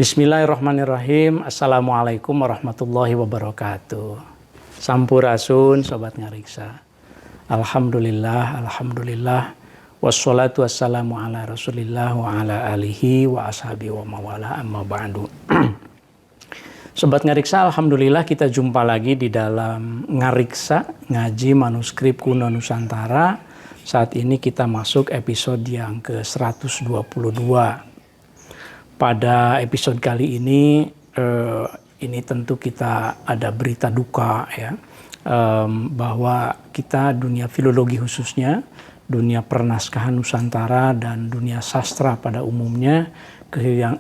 Bismillahirrahmanirrahim. Assalamualaikum warahmatullahi wabarakatuh. Sampurasun Sobat Ngariksa. Alhamdulillah. Wassalatu wassalamu ala rasulillah wa ala alihi wa ashabi wa mawala amma ba'du. Sobat Ngariksa, Alhamdulillah kita jumpa lagi di dalam Ngariksa, Ngaji Manuskrip Kuno Nusantara. Saat ini kita masuk episode yang ke-122. Pada episode kali ini tentu kita ada berita duka ya, bahwa kita dunia filologi khususnya, dunia pernaskahan Nusantara dan dunia sastra pada umumnya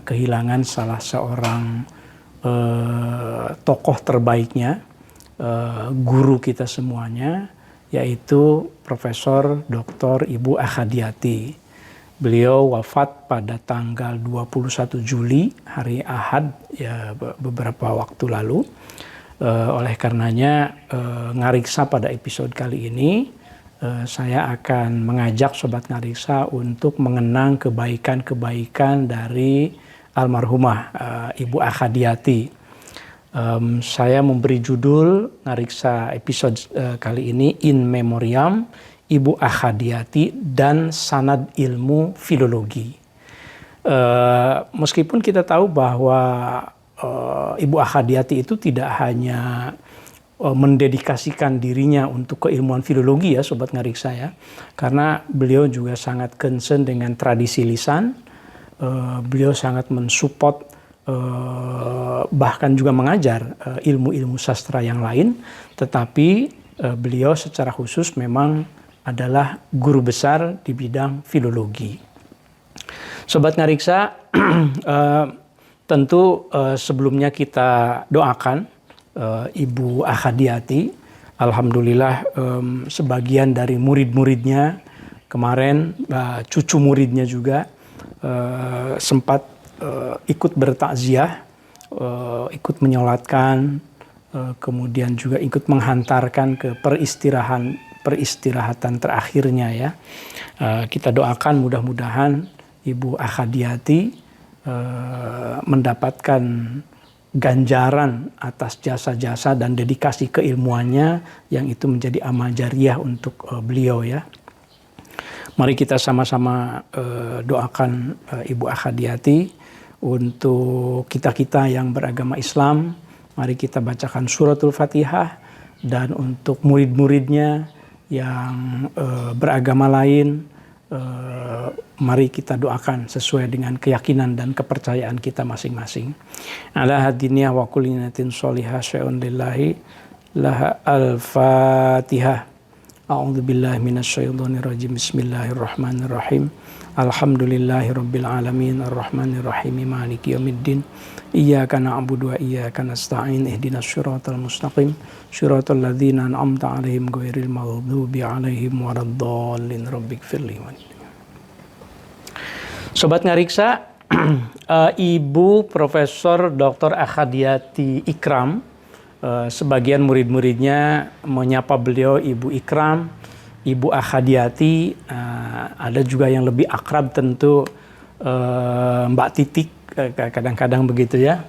kehilangan salah seorang tokoh terbaiknya, guru kita semuanya, yaitu Profesor Dr. Ibu Akhadiyati. Beliau wafat pada tanggal 21 Juli, hari Ahad, ya beberapa waktu lalu. Oleh karenanya, Ngariksa pada episode kali ini, saya akan mengajak Sobat Ngariksa untuk mengenang kebaikan-kebaikan dari almarhumah Ibu Akhadiyati. Saya memberi judul Ngariksa episode kali ini, In Memoriam Ibu Akhadiyati dan Sanad Ilmu Filologi. Meskipun kita tahu bahwa Ibu Akhadiyati itu tidak hanya mendedikasikan dirinya untuk keilmuan filologi ya Sobat Ngariksa ya, karena beliau juga sangat concern dengan tradisi lisan, beliau sangat mensupport bahkan juga mengajar ilmu-ilmu sastra yang lain, tetapi beliau secara khusus memang adalah guru besar di bidang filologi. Sobat Ngariksa, tentu sebelumnya kita doakan Ibu Akhadiyati. Alhamdulillah sebagian dari murid-muridnya kemarin, cucu muridnya juga sempat ikut bertakziah, ikut menyolatkan, kemudian juga ikut menghantarkan ke peristirahatan terakhirnya ya. Kita doakan mudah-mudahan Ibu Akhadiyati mendapatkan ganjaran atas jasa-jasa dan dedikasi keilmuannya yang itu menjadi amal jariah untuk beliau ya. Mari kita sama-sama doakan Ibu Akhadiyati. Untuk kita-kita yang beragama Islam, mari kita bacakan suratul Fatihah, dan untuk murid-muridnya yang beragama lain, mari kita doakan sesuai dengan keyakinan dan kepercayaan kita masing-masing. Ala hadiniyah wa kulinatin sholihah syai'un lillahi laha al-Fatihah. A'udzubillahi minasyaitonirrajim. Bismillahirrahmanirrahim. Alhamdulillahirabbil alamin arrahmanirrahim maliki yaumiddin. Iyyaka na'budu wa iyyaka nasta'in ihdinas siratal mustaqim siratal ladzina an'amta 'alaihim ghairil maghdubi 'alaihim waladdallin rabbighfirli. Sobat Ngariksa, Ibu Profesor Dr. Akhadiyati Ikram, sebagian murid-muridnya menyapa beliau Ibu Ikram, Ibu Akhadiyati, ada juga yang lebih akrab tentu Mbak Titik, kadang-kadang begitu ya.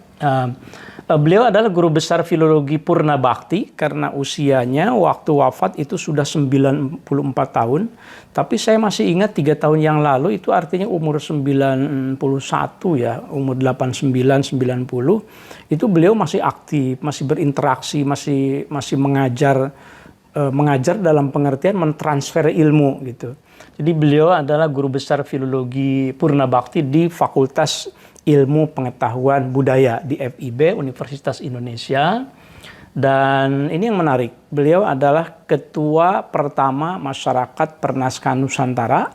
Beliau adalah guru besar filologi Purna Bakti karena usianya waktu wafat itu sudah 94 tahun. Tapi saya masih ingat 3 tahun yang lalu, itu artinya umur 91 ya, umur 89, 90. Itu beliau masih aktif, masih berinteraksi, masih mengajar dalam pengertian mentransfer ilmu gitu. Jadi beliau adalah guru besar filologi Purna Bakti di Fakultas Ilmu Pengetahuan Budaya di FIB Universitas Indonesia. Dan ini yang menarik, beliau adalah ketua pertama Masyarakat Pernaskahan Nusantara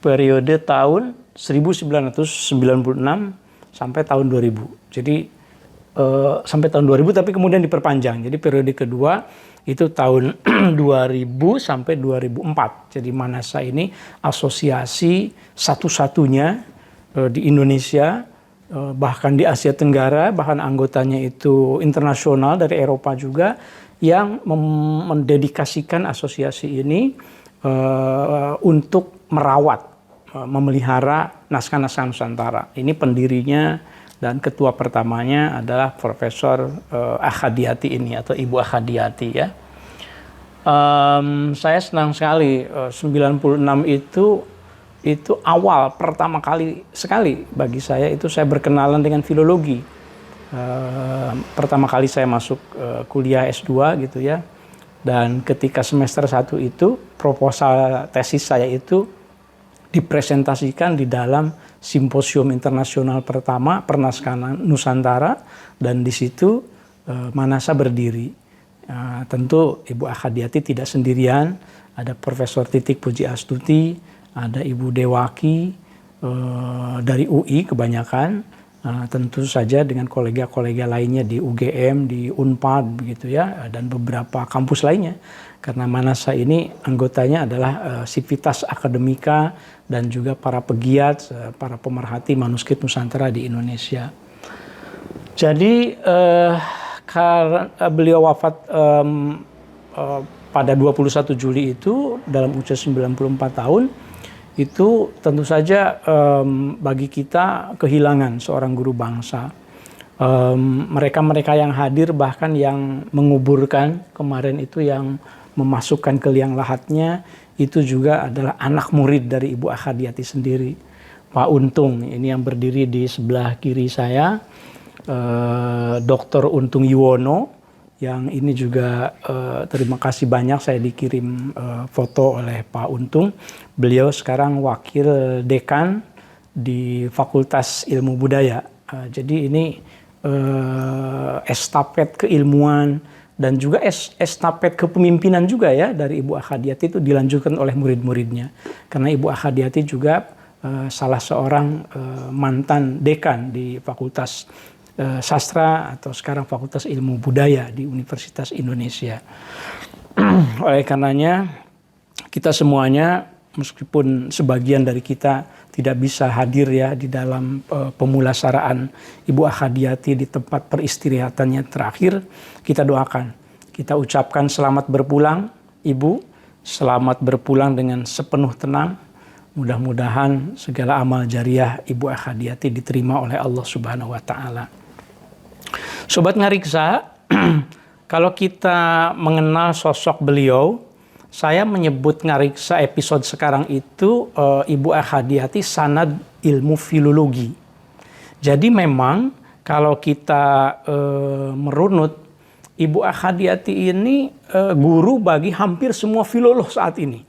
periode tahun 1996 sampai tahun 2000. Jadi sampai tahun 2000 tapi kemudian diperpanjang. Jadi periode kedua itu tahun 2000 sampai 2004. Jadi Manasa ini asosiasi satu-satunya di Indonesia, bahkan di Asia Tenggara, bahkan anggotanya itu internasional dari Eropa juga, yang mendedikasikan asosiasi ini untuk merawat, memelihara naskah-naskah Nusantara. Ini pendirinya dan ketua pertamanya adalah Profesor Akhadiyati ini atau Ibu Akhadiyati ya. Saya senang sekali 96 itu awal pertama kali sekali bagi saya itu saya berkenalan dengan filologi. Pertama kali saya masuk kuliah S2 gitu ya. Dan ketika semester 1 itu proposal tesis saya itu dipresentasikan di dalam simposium internasional pertama Pernaskahan Nusantara, dan di situ Manasa berdiri. Tentu Ibu Akhadiyati tidak sendirian, ada Profesor Titik Puji Astuti, ada Ibu Dewaki dari UI kebanyakan, tentu saja dengan kolega-kolega lainnya di UGM, di Unpad begitu ya, dan beberapa kampus lainnya. Karena Manasa ini anggotanya adalah Sivitas Akademika dan juga para pegiat, para pemerhati manuskrip Nusantara di Indonesia. Jadi karena beliau wafat pada 21 Juli itu dalam usia 94 tahun, itu tentu saja bagi kita kehilangan seorang guru bangsa. Mereka-mereka yang hadir bahkan yang menguburkan kemarin itu, yang memasukkan ke liang lahatnya, itu juga adalah anak murid dari Ibu Akhadiyati sendiri. Pak Untung ini yang berdiri di sebelah kiri saya, Dr. Untung Yuwono, yang ini juga terima kasih banyak saya dikirim foto oleh Pak Untung. Beliau sekarang wakil dekan di Fakultas Ilmu Budaya. Jadi ini estafet keilmuan dan juga estafet kepemimpinan juga ya dari Ibu Akhadiyati itu dilanjutkan oleh murid-muridnya. Karena Ibu Akhadiyati juga salah seorang mantan dekan di Fakultas Sastra atau sekarang Fakultas Ilmu Budaya di Universitas Indonesia. Oleh karenanya kita semuanya, meskipun sebagian dari kita tidak bisa hadir ya di dalam pemulasaraan Ibu Akhadiyati di tempat peristirahatannya terakhir, kita doakan, kita ucapkan selamat berpulang Ibu, selamat berpulang dengan sepenuh tenang. Mudah-mudahan segala amal jariah Ibu Akhadiyati diterima oleh Allah Subhanahu wa Ta'ala. Sobat Ngariksa, kalau kita mengenal sosok beliau, saya menyebut Ngariksa episode sekarang itu Ibu Akhadiyati sanad ilmu filologi. Jadi memang kalau kita merunut, Ibu Akhadiyati ini guru bagi hampir semua filolog saat ini.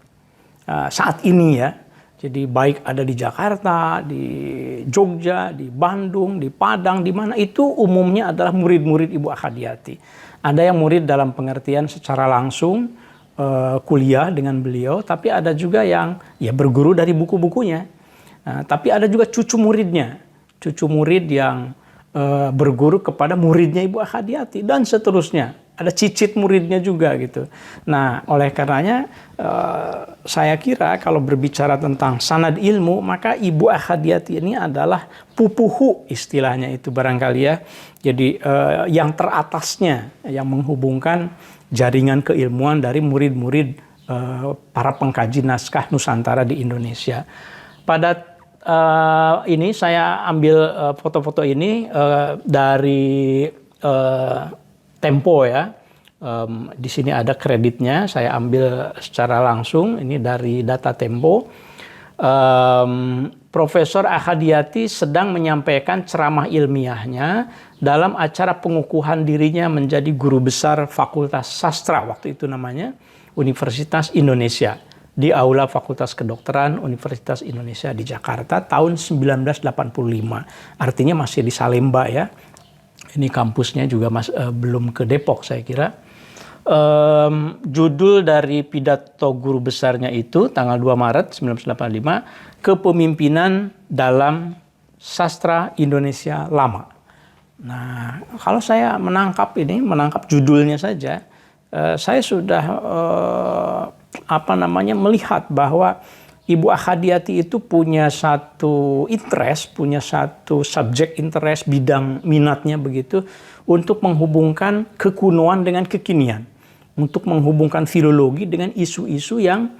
Saat ini ya. Jadi baik ada di Jakarta, di Jogja, di Bandung, di Padang, di mana itu umumnya adalah murid-murid Ibu Akhadiyati. Ada yang murid dalam pengertian secara langsung kuliah dengan beliau, tapi ada juga yang ya berguru dari buku-bukunya. Tapi ada juga cucu muridnya, cucu murid yang berguru kepada muridnya Ibu Akhadiyati dan seterusnya. Ada cicit muridnya juga gitu. Nah, oleh karenanya saya kira kalau berbicara tentang sanad ilmu, maka Ibu Akhadiyati ini adalah pupuhu istilahnya itu barangkali ya. Jadi yang teratasnya yang menghubungkan jaringan keilmuan dari murid-murid para pengkaji naskah Nusantara di Indonesia. Pada ini saya ambil foto-foto ini dari Tempo ya. Di sini ada kreditnya, saya ambil secara langsung ini dari data Tempo. Profesor Akhadiyati sedang menyampaikan ceramah ilmiahnya dalam acara pengukuhan dirinya menjadi guru besar Fakultas Sastra waktu itu namanya Universitas Indonesia di Aula Fakultas Kedokteran Universitas Indonesia di Jakarta tahun 1985. Artinya masih di Salemba ya. Ini kampusnya juga belum ke Depok saya kira. Judul dari pidato guru besarnya itu tanggal 2 Maret 1985, Kepemimpinan dalam Sastra Indonesia Lama. Nah, kalau saya menangkap judulnya saja, saya sudah melihat bahwa Ibu Akhadiyati itu punya satu interest, punya satu subjek interest, bidang minatnya begitu, untuk menghubungkan kekunoan dengan kekinian. Untuk menghubungkan filologi dengan isu-isu yang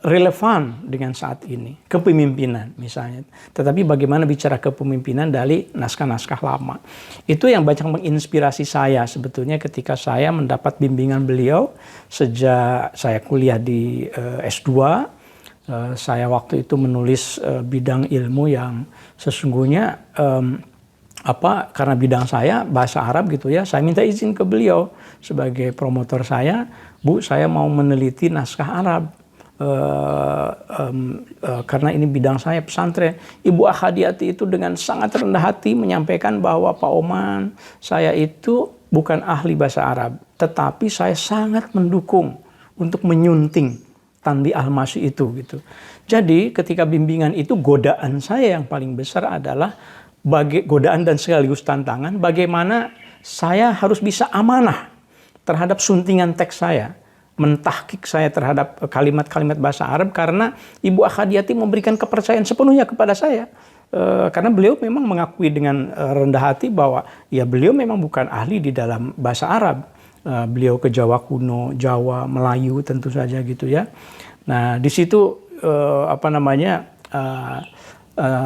relevan dengan saat ini, kepemimpinan misalnya. Tetapi bagaimana bicara kepemimpinan dari naskah-naskah lama. Itu yang banyak menginspirasi saya sebetulnya ketika saya mendapat bimbingan beliau sejak saya kuliah di S2. Saya waktu itu menulis bidang ilmu yang sesungguhnya karena bidang saya bahasa Arab gitu ya, saya minta izin ke beliau sebagai promotor saya, Bu, saya mau meneliti naskah Arab karena ini bidang saya pesantren. Ibu Akhadiati itu dengan sangat rendah hati menyampaikan bahwa Pak Oman, saya itu bukan ahli bahasa Arab, tetapi saya sangat mendukung untuk menyunting Tandi Al-Masyi itu gitu. Jadi ketika bimbingan itu, godaan saya yang paling besar adalah godaan dan sekaligus tantangan bagaimana saya harus bisa amanah terhadap suntingan teks saya, mentahkik saya terhadap kalimat-kalimat bahasa Arab, karena Ibu Akhadiati memberikan kepercayaan sepenuhnya kepada saya. Karena beliau memang mengakui dengan rendah hati bahwa ya beliau memang bukan ahli di dalam bahasa Arab. Beliau ke Jawa kuno, Jawa, Melayu tentu saja gitu ya. Nah di situ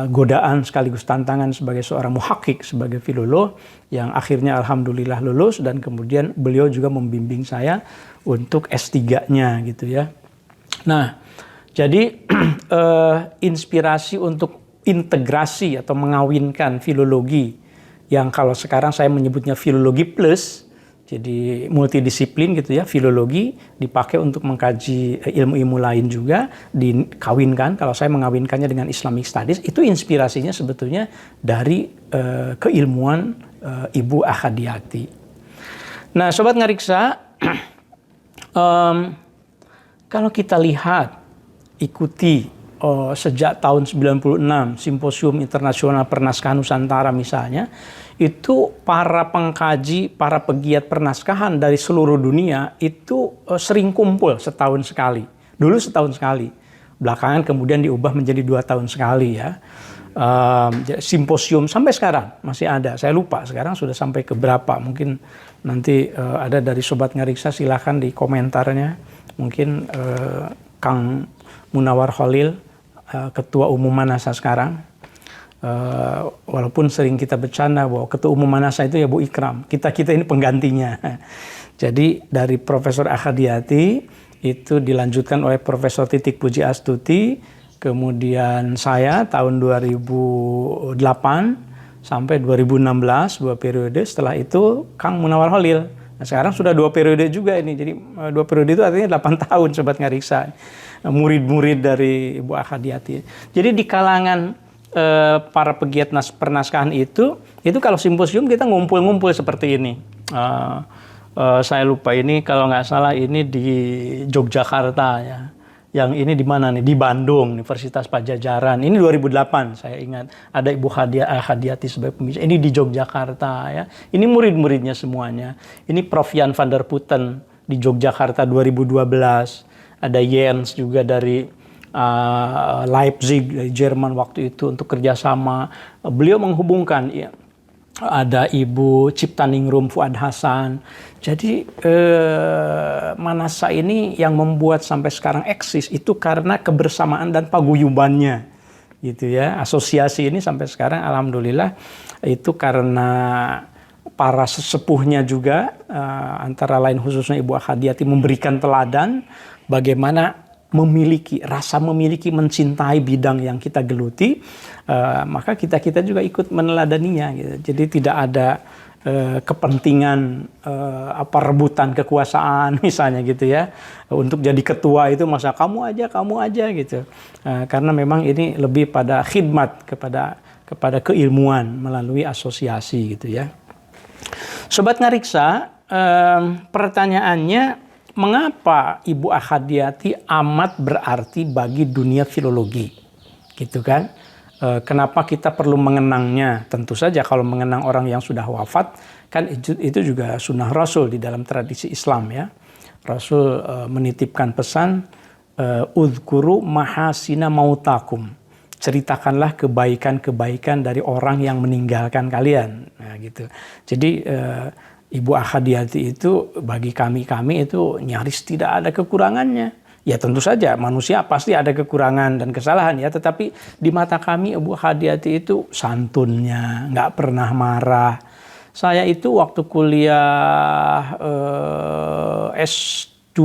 godaan sekaligus tantangan sebagai seorang muhakkik, sebagai filolog yang akhirnya alhamdulillah lulus, dan kemudian beliau juga membimbing saya untuk S3-nya gitu ya. Nah, jadi inspirasi untuk integrasi atau mengawinkan filologi yang kalau sekarang saya menyebutnya filologi plus, jadi multidisiplin gitu ya, filologi dipakai untuk mengkaji ilmu-ilmu lain juga, dikawinkan, kalau saya mengawinkannya dengan Islamic Studies, itu inspirasinya sebetulnya dari keilmuan Ibu Akhadiati. Nah, Sobat Ngariksa, kalau kita lihat, ikuti sejak tahun 96, Simposium Internasional Pernaskahan Nusantara misalnya, itu para pengkaji, para pegiat pernaskahan dari seluruh dunia itu sering kumpul setahun sekali. Dulu setahun sekali, belakangan kemudian diubah menjadi 2 tahun sekali ya. Simposium sampai sekarang masih ada, saya lupa sekarang sudah sampai ke berapa, mungkin nanti ada dari Sobat Ngariksa, silahkan di komentarnya, mungkin Kang Munawar Khalil, Ketua Umum Manasa sekarang. Walaupun sering kita bercanda bahwa Ketua Umum Manasa itu ya Bu Ikram, kita ini penggantinya. Jadi dari Profesor Akhadiati itu dilanjutkan oleh Profesor Titik Puji Astuti, kemudian saya tahun 2008 sampai 2016, 2 periode. Setelah itu Kang Munawar Khalil. Nah, sekarang sudah 2 periode juga ini. Jadi 2 periode itu artinya 8 tahun Sobat Ngariksa. Murid-murid dari Ibu Akhadiati. Jadi di kalangan para pegiat pernaskahan itu kalau simposium kita ngumpul-ngumpul seperti ini. Saya lupa ini kalau nggak salah ini di Yogyakarta ya. Yang ini di mana nih? Di Bandung, Universitas Pajajaran. Ini 2008 saya ingat. Ada Ibu Akhadiati sebagai pembicara. Ini di Yogyakarta ya. Ini murid-muridnya semuanya. Ini Prof. Jan van der Putten di Yogyakarta 2012. Ada Jens juga dari Leipzig, dari Jerman waktu itu untuk kerjasama. Beliau menghubungkan ya, ada Ibu Ciptaningrum Fuad Hasan. Jadi Manasa ini yang membuat sampai sekarang eksis itu karena kebersamaan dan paguyubannya gitu ya. Asosiasi ini sampai sekarang alhamdulillah itu karena para sesepuhnya juga, antara lain khususnya Ibu Akhadiati memberikan teladan bagaimana rasa memiliki, mencintai bidang yang kita geluti, maka kita juga ikut meneladaninya gitu. Jadi tidak ada kepentingan rebutan kekuasaan misalnya gitu ya, untuk jadi ketua itu masa kamu aja gitu, karena memang ini lebih pada khidmat kepada keilmuan melalui asosiasi gitu ya. Sobat Ngariksa, pertanyaannya, mengapa Ibu Akhadiati amat berarti bagi dunia filologi, gitu kan? Kenapa kita perlu mengenangnya? Tentu saja kalau mengenang orang yang sudah wafat, kan itu juga sunnah Rasul di dalam tradisi Islam ya. Rasul menitipkan pesan, udhkuru mahasina mautakum. Ceritakanlah kebaikan-kebaikan dari orang yang meninggalkan kalian. Nah, gitu. Jadi Ibu Ahadiati itu bagi kami itu nyaris tidak ada kekurangannya. Ya tentu saja manusia pasti ada kekurangan dan kesalahan ya, tetapi di mata kami Ibu Ahadiati itu santunnya, nggak pernah marah. Saya itu waktu kuliah S2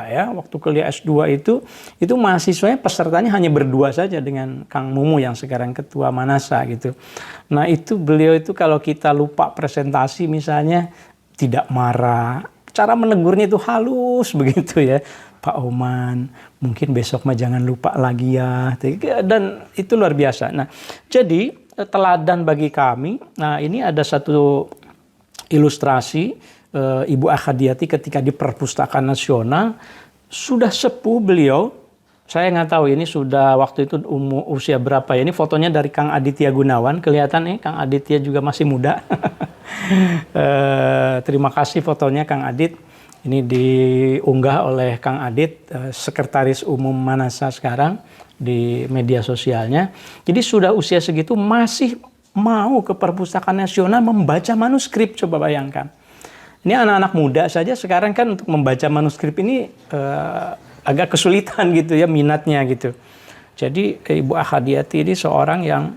ya, waktu kuliah S2 itu mahasiswanya pesertanya hanya berdua saja dengan Kang Mumu yang sekarang ketua Manasa gitu. Nah itu beliau itu kalau kita lupa presentasi misalnya tidak marah, cara menegurnya itu halus begitu ya. Pak Oman, mungkin besok mah jangan lupa lagi ya. Dan itu luar biasa. Nah, jadi teladan bagi kami. Nah, ini ada satu ilustrasi Ibu Ahadiati ketika di Perpustakaan Nasional. Sudah sepuh beliau. Saya nggak tahu ini sudah waktu itu usia berapa ya. Ini fotonya dari Kang Aditya Gunawan. Kelihatan nih Kang Aditya juga masih muda. Terima kasih fotonya Kang Adit. Ini diunggah oleh Kang Adit, Sekretaris Umum Manasa sekarang di media sosialnya. Jadi sudah usia segitu masih mau ke Perpustakaan Nasional membaca manuskrip, coba bayangkan. Ini anak-anak muda saja sekarang kan untuk membaca manuskrip ini agak kesulitan gitu ya minatnya gitu. Jadi Ibu Ahadiati ini seorang yang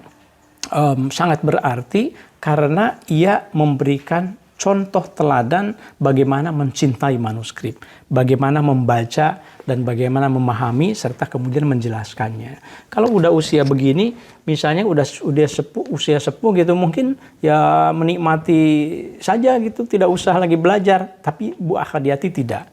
sangat berarti karena ia memberikan contoh teladan bagaimana mencintai manuskrip, bagaimana membaca dan bagaimana memahami serta kemudian menjelaskannya. Kalau udah usia begini, misalnya udah usia sepuh gitu, mungkin ya menikmati saja gitu, tidak usah lagi belajar. Tapi Bu Ahadiati tidak.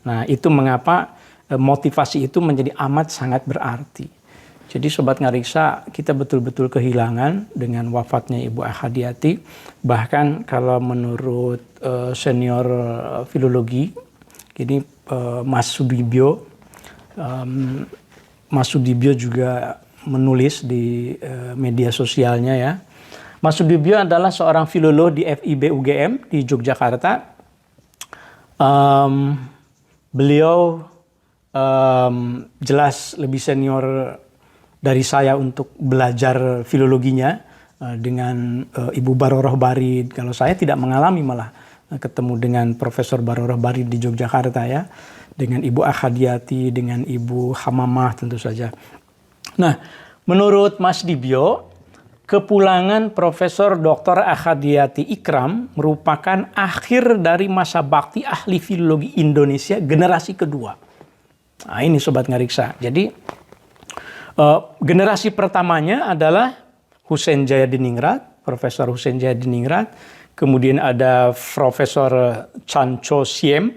Nah itu mengapa motivasi itu menjadi amat sangat berarti. Jadi Sobat Ngariksa, kita betul-betul kehilangan dengan wafatnya Ibu Ahadiati. Bahkan kalau menurut senior filologi, ini Mas Sudibyo, Mas Sudibyo juga menulis di media sosialnya ya. Mas Sudibyo adalah seorang filolog di FIB UGM di Yogyakarta. Beliau jelas lebih senior dari saya untuk belajar filologinya dengan Ibu Baroroh Barid. Kalau saya tidak mengalami malah ketemu dengan Profesor Baroroh Barid di Yogyakarta ya, dengan Ibu Ahadiati, dengan Ibu Hamamah tentu saja. Nah, menurut Mas Dibyo, kepulangan Profesor Dr. Ahadiati Ikram merupakan akhir dari masa bakti ahli filologi Indonesia generasi kedua. Nah, ini Sobat Ngariksa. Jadi generasi pertamanya adalah Husein Jayadiningrat, Profesor Husein Jayadiningrat, kemudian ada Profesor Chan Cho Siem.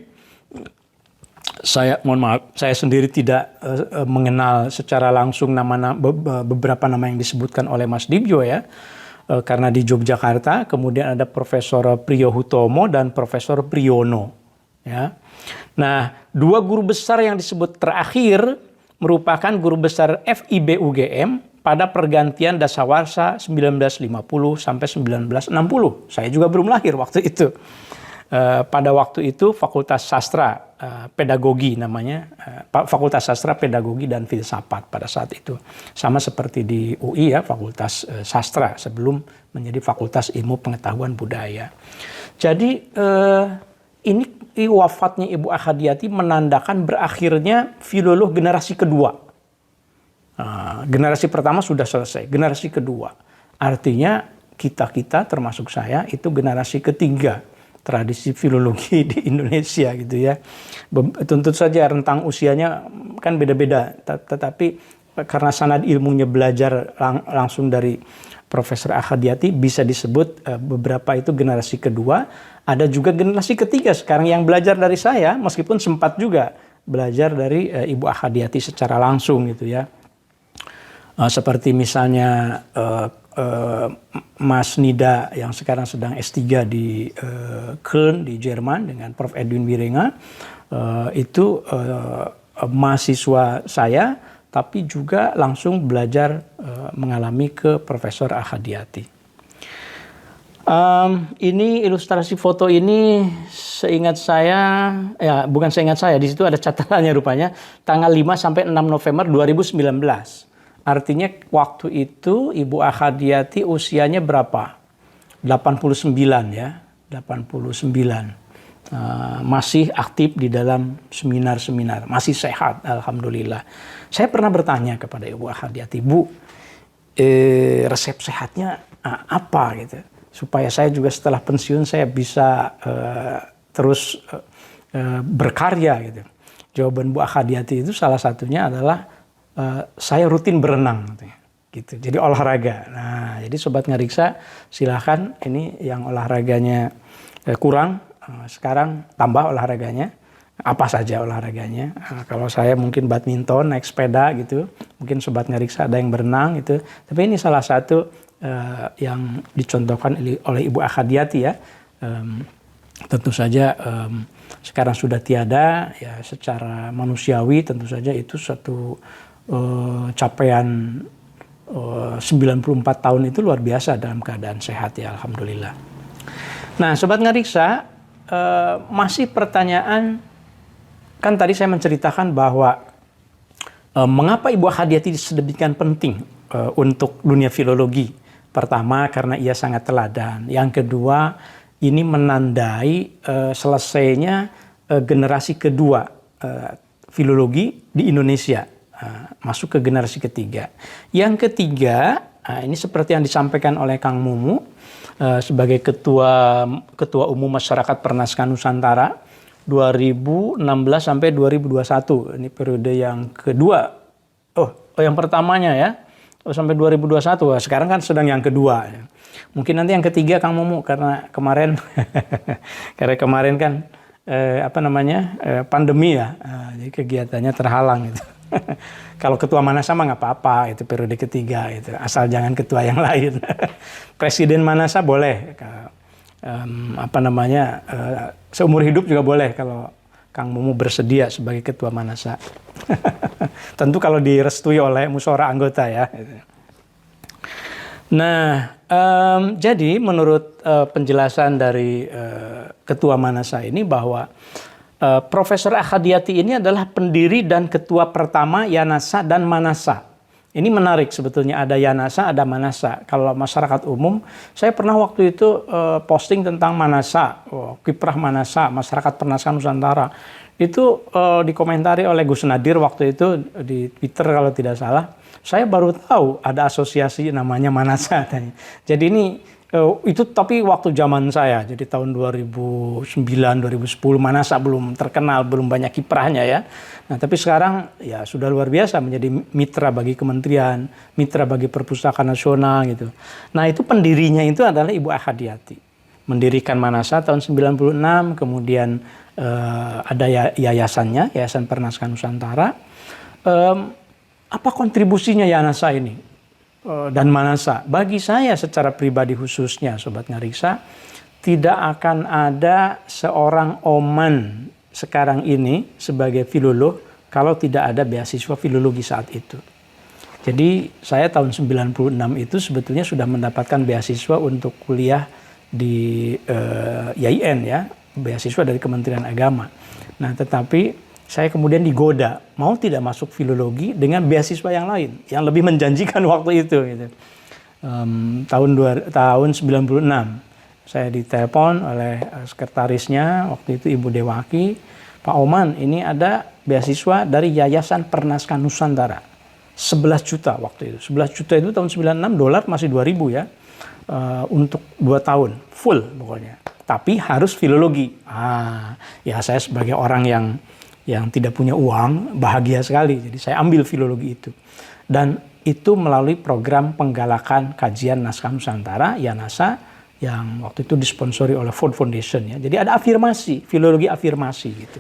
Mohon maaf, saya sendiri tidak mengenal secara langsung beberapa nama yang disebutkan oleh Mas Dibyo ya, karena di Yogyakarta. Kemudian ada Profesor Priyo Hutomo dan Profesor Priyono. Ya. Nah, dua guru besar yang disebut terakhir merupakan guru besar FIB UGM pada pergantian dasawarsa 1950 sampai 1960. Saya juga belum lahir waktu itu. Pada waktu itu Fakultas Sastra Pedagogi namanya, Fakultas Sastra Pedagogi dan Filsafat pada saat itu. Sama seperti di UI ya, Fakultas Sastra sebelum menjadi Fakultas Ilmu Pengetahuan Budaya. Jadi ini wafatnya Ibu Ahadiati menandakan berakhirnya filolog generasi kedua. Generasi pertama sudah selesai, generasi kedua. Artinya kita termasuk saya itu generasi ketiga tradisi filologi di Indonesia gitu ya. Tentu saja rentang usianya kan beda-beda, tetapi karena sanad ilmunya belajar langsung dari Profesor Ahadiati bisa disebut beberapa itu generasi kedua. Ada juga generasi ketiga sekarang yang belajar dari saya, meskipun sempat juga belajar dari Ibu Ahadiati secara langsung gitu ya. Seperti misalnya Mas Nida yang sekarang sedang S3 di Köln di Jerman dengan Prof. Edwin Wirenga, itu mahasiswa saya, tapi juga langsung belajar mengalami ke Profesor Ahadiati. Ini ilustrasi foto ini seingat saya, ya bukan seingat saya, di situ ada catatannya rupanya, tanggal 5 sampai 6 November 2019. Artinya waktu itu Ibu Ahadiati usianya berapa? 89 ya. Masih aktif di dalam seminar-seminar, masih sehat, alhamdulillah. Saya pernah bertanya kepada Ibu Ahadiati, Bu, resep sehatnya apa gitu, supaya saya juga setelah pensiun saya bisa terus berkarya gitu. Jawaban Bu Ahadiati itu salah satunya adalah saya rutin berenang gitu. Jadi olahraga. Nah, jadi Sobat Ngariksa silahkan, ini yang olahraganya kurang, sekarang tambah olahraganya. Apa saja olahraganya. Kalau saya mungkin badminton, naik sepeda gitu. Mungkin Sobat Ngariksa ada yang berenang gitu. Tapi ini salah satu yang dicontohkan oleh Ibu Ahadiati ya. Tentu saja sekarang sudah tiada ya, secara manusiawi tentu saja itu satu capaian 94 tahun itu luar biasa dalam keadaan sehat ya, alhamdulillah. Nah, Sobat Ngariksa, masih pertanyaan, kan tadi saya menceritakan bahwa mengapa Ibu Ahadiati sedemikian penting untuk dunia filologi. Pertama, karena ia sangat teladan. Yang kedua, ini menandai selesainya generasi kedua filologi di Indonesia, masuk ke generasi ketiga. Yang ketiga, ini seperti yang disampaikan oleh Kang Mumu sebagai ketua umum Masyarakat Pernaskahan Nusantara 2016 sampai 2021. Ini periode yang kedua. Yang pertamanya ya. Sampai 2021. Sekarang kan sedang yang kedua. Mungkin nanti yang ketiga Kang Mumu, karena kemarin kan pandemi ya. Jadi kegiatannya terhalang gitu. Kalau ketua Manasa mah nggak apa-apa, itu periode ketiga itu, asal jangan ketua yang lain. Presiden Manasa boleh, seumur hidup juga boleh kalau Kang Mumu bersedia sebagai ketua Manasa. Tentu kalau direstui oleh musyawarah anggota ya. Nah, jadi menurut penjelasan dari ketua Manasa ini bahwa Profesor Ahadiati ini adalah pendiri dan ketua pertama Yanasa dan Manasa. Ini menarik sebetulnya, ada Yanasa, ada Manasa. Kalau masyarakat umum, saya pernah waktu itu posting tentang Manasa, kiprah Manasa, Masyarakat Pernaskahan Nusantara. Itu dikomentari oleh Gus Nadir waktu itu di Twitter kalau tidak salah. Saya baru tahu ada asosiasi namanya Manasa. Jadi ini itu tapi waktu zaman saya, jadi tahun 2009, 2010 Manasa belum terkenal, belum banyak kiprahnya ya. Nah, tapi sekarang ya sudah luar biasa, menjadi mitra bagi kementerian, mitra bagi perpustakaan nasional gitu. Nah, itu pendirinya itu adalah Ibu Ahadiati. Mendirikan Manasa tahun 96, kemudian ada yayasannya, Yayasan Pernaskahan Nusantara. Apa kontribusinya Yanasa ini dan Manasa? Bagi saya secara pribadi khususnya, Sobat Ngariksa, tidak akan ada seorang Oman sekarang ini sebagai filolog kalau tidak ada beasiswa filologi saat itu. Jadi saya tahun 96 itu sebetulnya sudah mendapatkan beasiswa untuk kuliah di YIN ya, beasiswa dari Kementerian Agama. Nah, tetapi saya kemudian digoda, mau tidak masuk filologi dengan beasiswa yang lain, yang lebih menjanjikan waktu itu. Gitu. Tahun 96, saya ditelepon oleh sekretarisnya, waktu itu Ibu Dewaki, Pak Oman, ini ada beasiswa dari Yayasan Pernaskahan Nusantara. 11 juta waktu itu. 11 juta itu tahun 96, dolar masih 2.000 ya. Untuk 2 tahun, full pokoknya. Tapi harus filologi. Ya saya sebagai orang yang tidak punya uang, bahagia sekali. Jadi saya ambil filologi itu. Dan itu melalui program penggalakan kajian naskah Nusantara, Yanasa, yang waktu itu disponsori oleh Ford Foundation. Ya. Jadi ada afirmasi, filologi afirmasi gitu.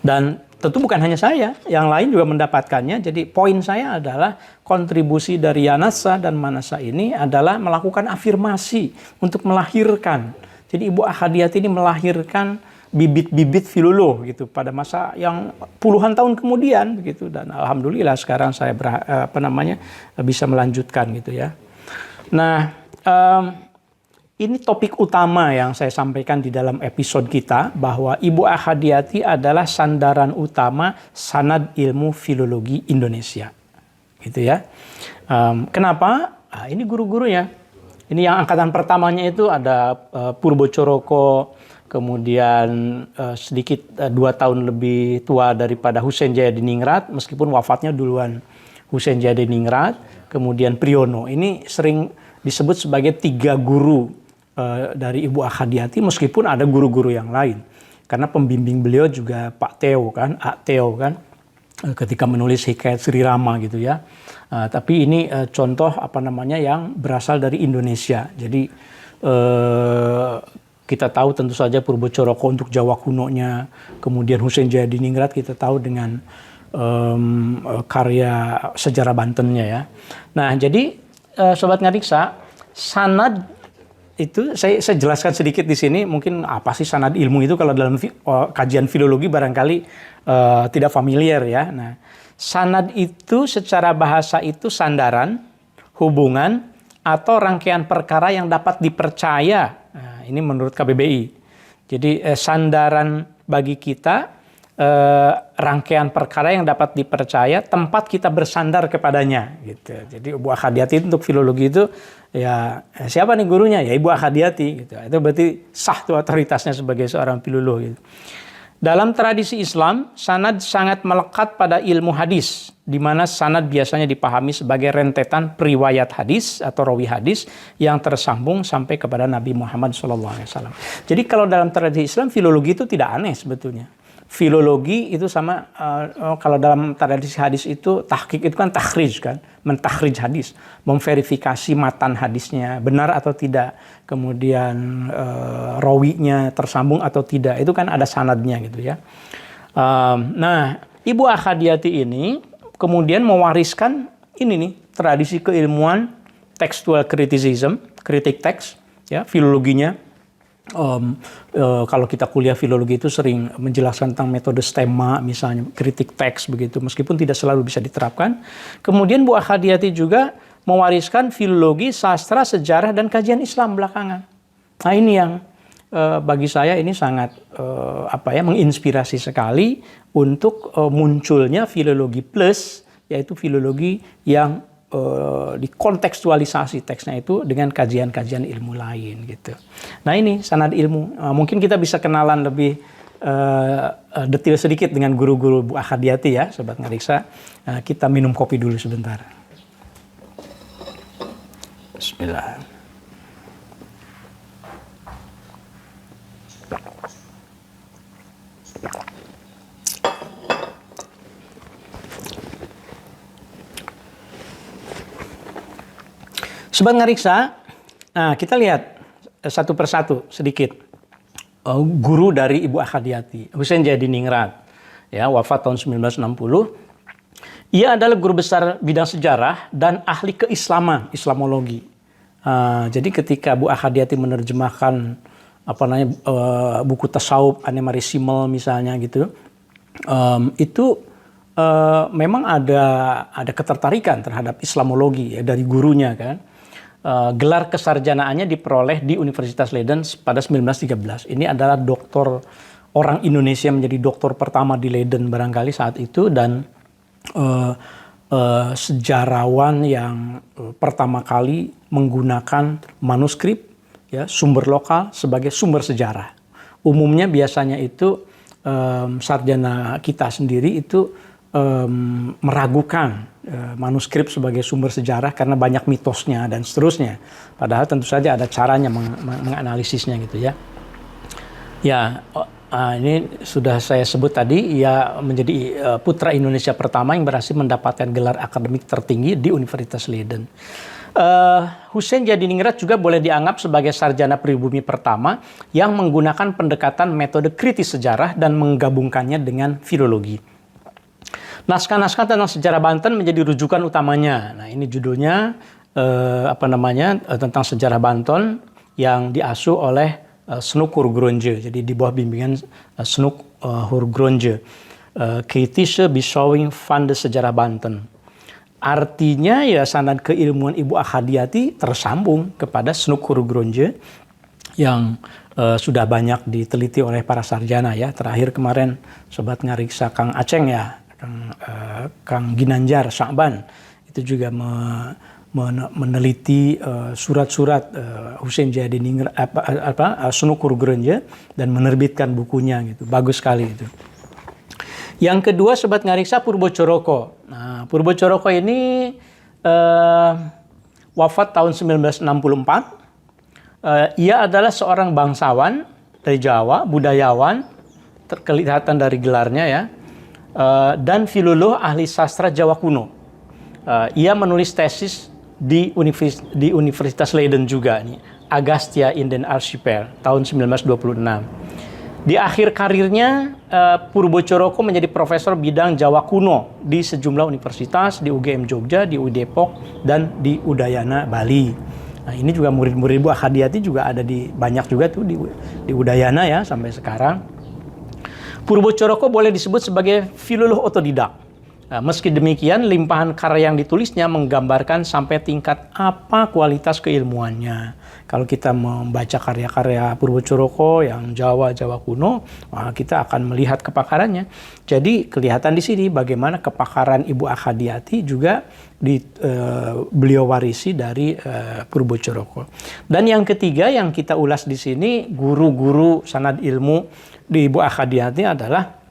Dan tentu bukan hanya saya, yang lain juga mendapatkannya. Jadi poin saya adalah kontribusi dari Yanasa dan Manasa ini adalah melakukan afirmasi untuk melahirkan. Jadi Ibu Ahadiati ini melahirkan bibit-bibit filolog gitu pada masa yang puluhan tahun kemudian begitu, dan alhamdulillah sekarang saya bisa melanjutkan gitu ya. Nah, ini topik utama yang saya sampaikan di dalam episode kita, bahwa Ibu Ahadiati adalah sandaran utama sanad ilmu filologi Indonesia gitu ya. Kenapa? Ini guru-gurunya. Ini yang angkatan pertamanya itu ada Purbo Coroko, kemudian sedikit 2 tahun lebih tua daripada Hussein Jayadiningrat, meskipun wafatnya duluan Hussein Jayadiningrat, kemudian Priyono. Ini sering disebut sebagai 3 guru dari Ibu Akhadiati, meskipun ada guru-guru yang lain. Karena pembimbing beliau juga Pak Teo kan, Teo kan, ketika menulis Hikayat Sri Rama gitu ya. Tapi ini contoh yang berasal dari Indonesia. Jadi kita tahu tentu saja Purbo Coroko untuk Jawa kunonya, kemudian Hussein Jayadiningrat kita tahu dengan karya sejarah Bantennya ya. Nah jadi Sobat Ngariksa, sanad itu saya jelaskan sedikit di sini. Mungkin apa sih sanad ilmu itu, kalau dalam kajian filologi barangkali tidak familiar ya. Nah, sanad itu secara bahasa itu sandaran, hubungan, atau rangkaian perkara yang dapat dipercaya. Nah, ini menurut KBBI. Jadi sandaran bagi kita, rangkaian perkara yang dapat dipercaya, tempat kita bersandar kepadanya gitu. Jadi Ibu Akhadiati untuk filologi itu ya siapa nih gurunya? Ya Ibu Akhadiati gitu. Itu berarti sah tuh otoritasnya sebagai seorang filolog gitu. Dalam tradisi Islam, sanad sangat melekat pada ilmu hadis, di mana sanad biasanya dipahami sebagai rentetan periwayat hadis atau rawi hadis yang tersambung sampai kepada Nabi Muhammad SAW. Jadi kalau dalam tradisi Islam, filologi itu tidak aneh sebetulnya. Filologi itu sama, kalau dalam tradisi hadis itu tahqiq itu kan takhrij kan, mentakhrij hadis, memverifikasi matan hadisnya benar atau tidak, kemudian rawinya tersambung atau tidak, itu kan ada sanadnya gitu ya. Nah, Ibu Akhadiati ini kemudian mewariskan ini nih, tradisi keilmuan textual criticism, kritik teks ya, filologinya. Kalau kita kuliah filologi itu sering menjelaskan tentang metode stemma, misalnya kritik teks begitu, meskipun tidak selalu bisa diterapkan. Kemudian Bu Akhadiati juga mewariskan filologi, sastra, sejarah, dan kajian Islam belakangan. Nah ini yang bagi saya ini sangat menginspirasi sekali untuk munculnya filologi plus, yaitu filologi yang dikontekstualisasi teksnya itu dengan kajian-kajian ilmu lain gitu. Nah ini sanad ilmu. Mungkin kita bisa kenalan lebih detail sedikit dengan guru-guru Bu Akhadiati ya, Sobat Ngariksa. Kita minum kopi dulu sebentar. Bismillah. Sobat Ngariksa, nah kita lihat satu persatu sedikit. Guru dari Ibu Akhadiati, Hussein Jayadiningrat, ya, wafat tahun 1960. Ia adalah guru besar bidang sejarah dan ahli keislaman, Islamologi. Jadi ketika Bu Akhadiati menerjemahkan buku tasawuf An-Nemarissimel misalnya gitu, itu memang ada ketertarikan terhadap Islamologi ya, dari gurunya kan. Gelar kesarjanaannya diperoleh di Universitas Leiden pada 1913. Ini adalah doktor, orang Indonesia menjadi doktor pertama di Leiden barangkali saat itu, dan sejarawan yang pertama kali menggunakan manuskrip ya, sumber lokal sebagai sumber sejarah. Umumnya biasanya itu sarjana kita sendiri itu meragukan manuskrip sebagai sumber sejarah karena banyak mitosnya dan seterusnya. Padahal tentu saja ada caranya menganalisisnya gitu ya. Ya, ini sudah saya sebut tadi, ia menjadi putra Indonesia pertama yang berhasil mendapatkan gelar akademik tertinggi di Universitas Leiden. Hussein Jayadiningrat juga boleh dianggap sebagai sarjana pribumi pertama yang menggunakan pendekatan metode kritis sejarah dan menggabungkannya dengan filologi. Naskah-naskah tentang sejarah Banten menjadi rujukan utamanya. Nah, ini judulnya tentang sejarah Banten yang diasuh oleh Snoek Hoergronje. Jadi di bawah bimbingan Snoek Hoergronje. Kritische Beschouwing van de Sejarah Banten. Artinya ya sanad keilmuan Ibu Akhadiati tersambung kepada Snoek Hoergronje yang sudah banyak diteliti oleh para sarjana ya. Terakhir kemarin Sobat Ngariksa Kang Aceng ya, Kang Ginanjar Sya'ban itu juga meneliti surat-surat Hussein Jayadiningrat Sunukur Grenje dan menerbitkan bukunya gitu. Bagus sekali itu. Yang kedua Sobat Ngariksa, Purbo Coroko. Nah, Purbo Coroko ini wafat tahun 1964. Ia adalah seorang bangsawan dari Jawa, budayawan, kelihatan dari gelarnya ya, dan filolog ahli sastra Jawa kuno. Ia menulis tesis di Universitas Leiden juga nih, Agastya in den Archipel tahun 1926. Di akhir karirnya, Purbo Coroko menjadi profesor bidang Jawa kuno di sejumlah universitas, di UGM Jogja, di UI Depok, dan di Udayana Bali. Nah, ini juga murid-murid Ibu Akhadiati juga ada di banyak juga tuh di Udayana ya sampai sekarang. Purbo Coroko boleh disebut sebagai filolog otodidak. Nah, meski demikian, limpahan karya yang ditulisnya menggambarkan sampai tingkat apa kualitas keilmuannya. Kalau kita membaca karya-karya Purbo Coroko yang Jawa kuno, kita akan melihat kepakarannya. Jadi kelihatan di sini bagaimana kepakaran Ibu Akhadiati juga beliau warisi dari Purbo Coroko. Dan yang ketiga yang kita ulas di sini, guru-guru sanad ilmu di Ibu Akhadiati adalah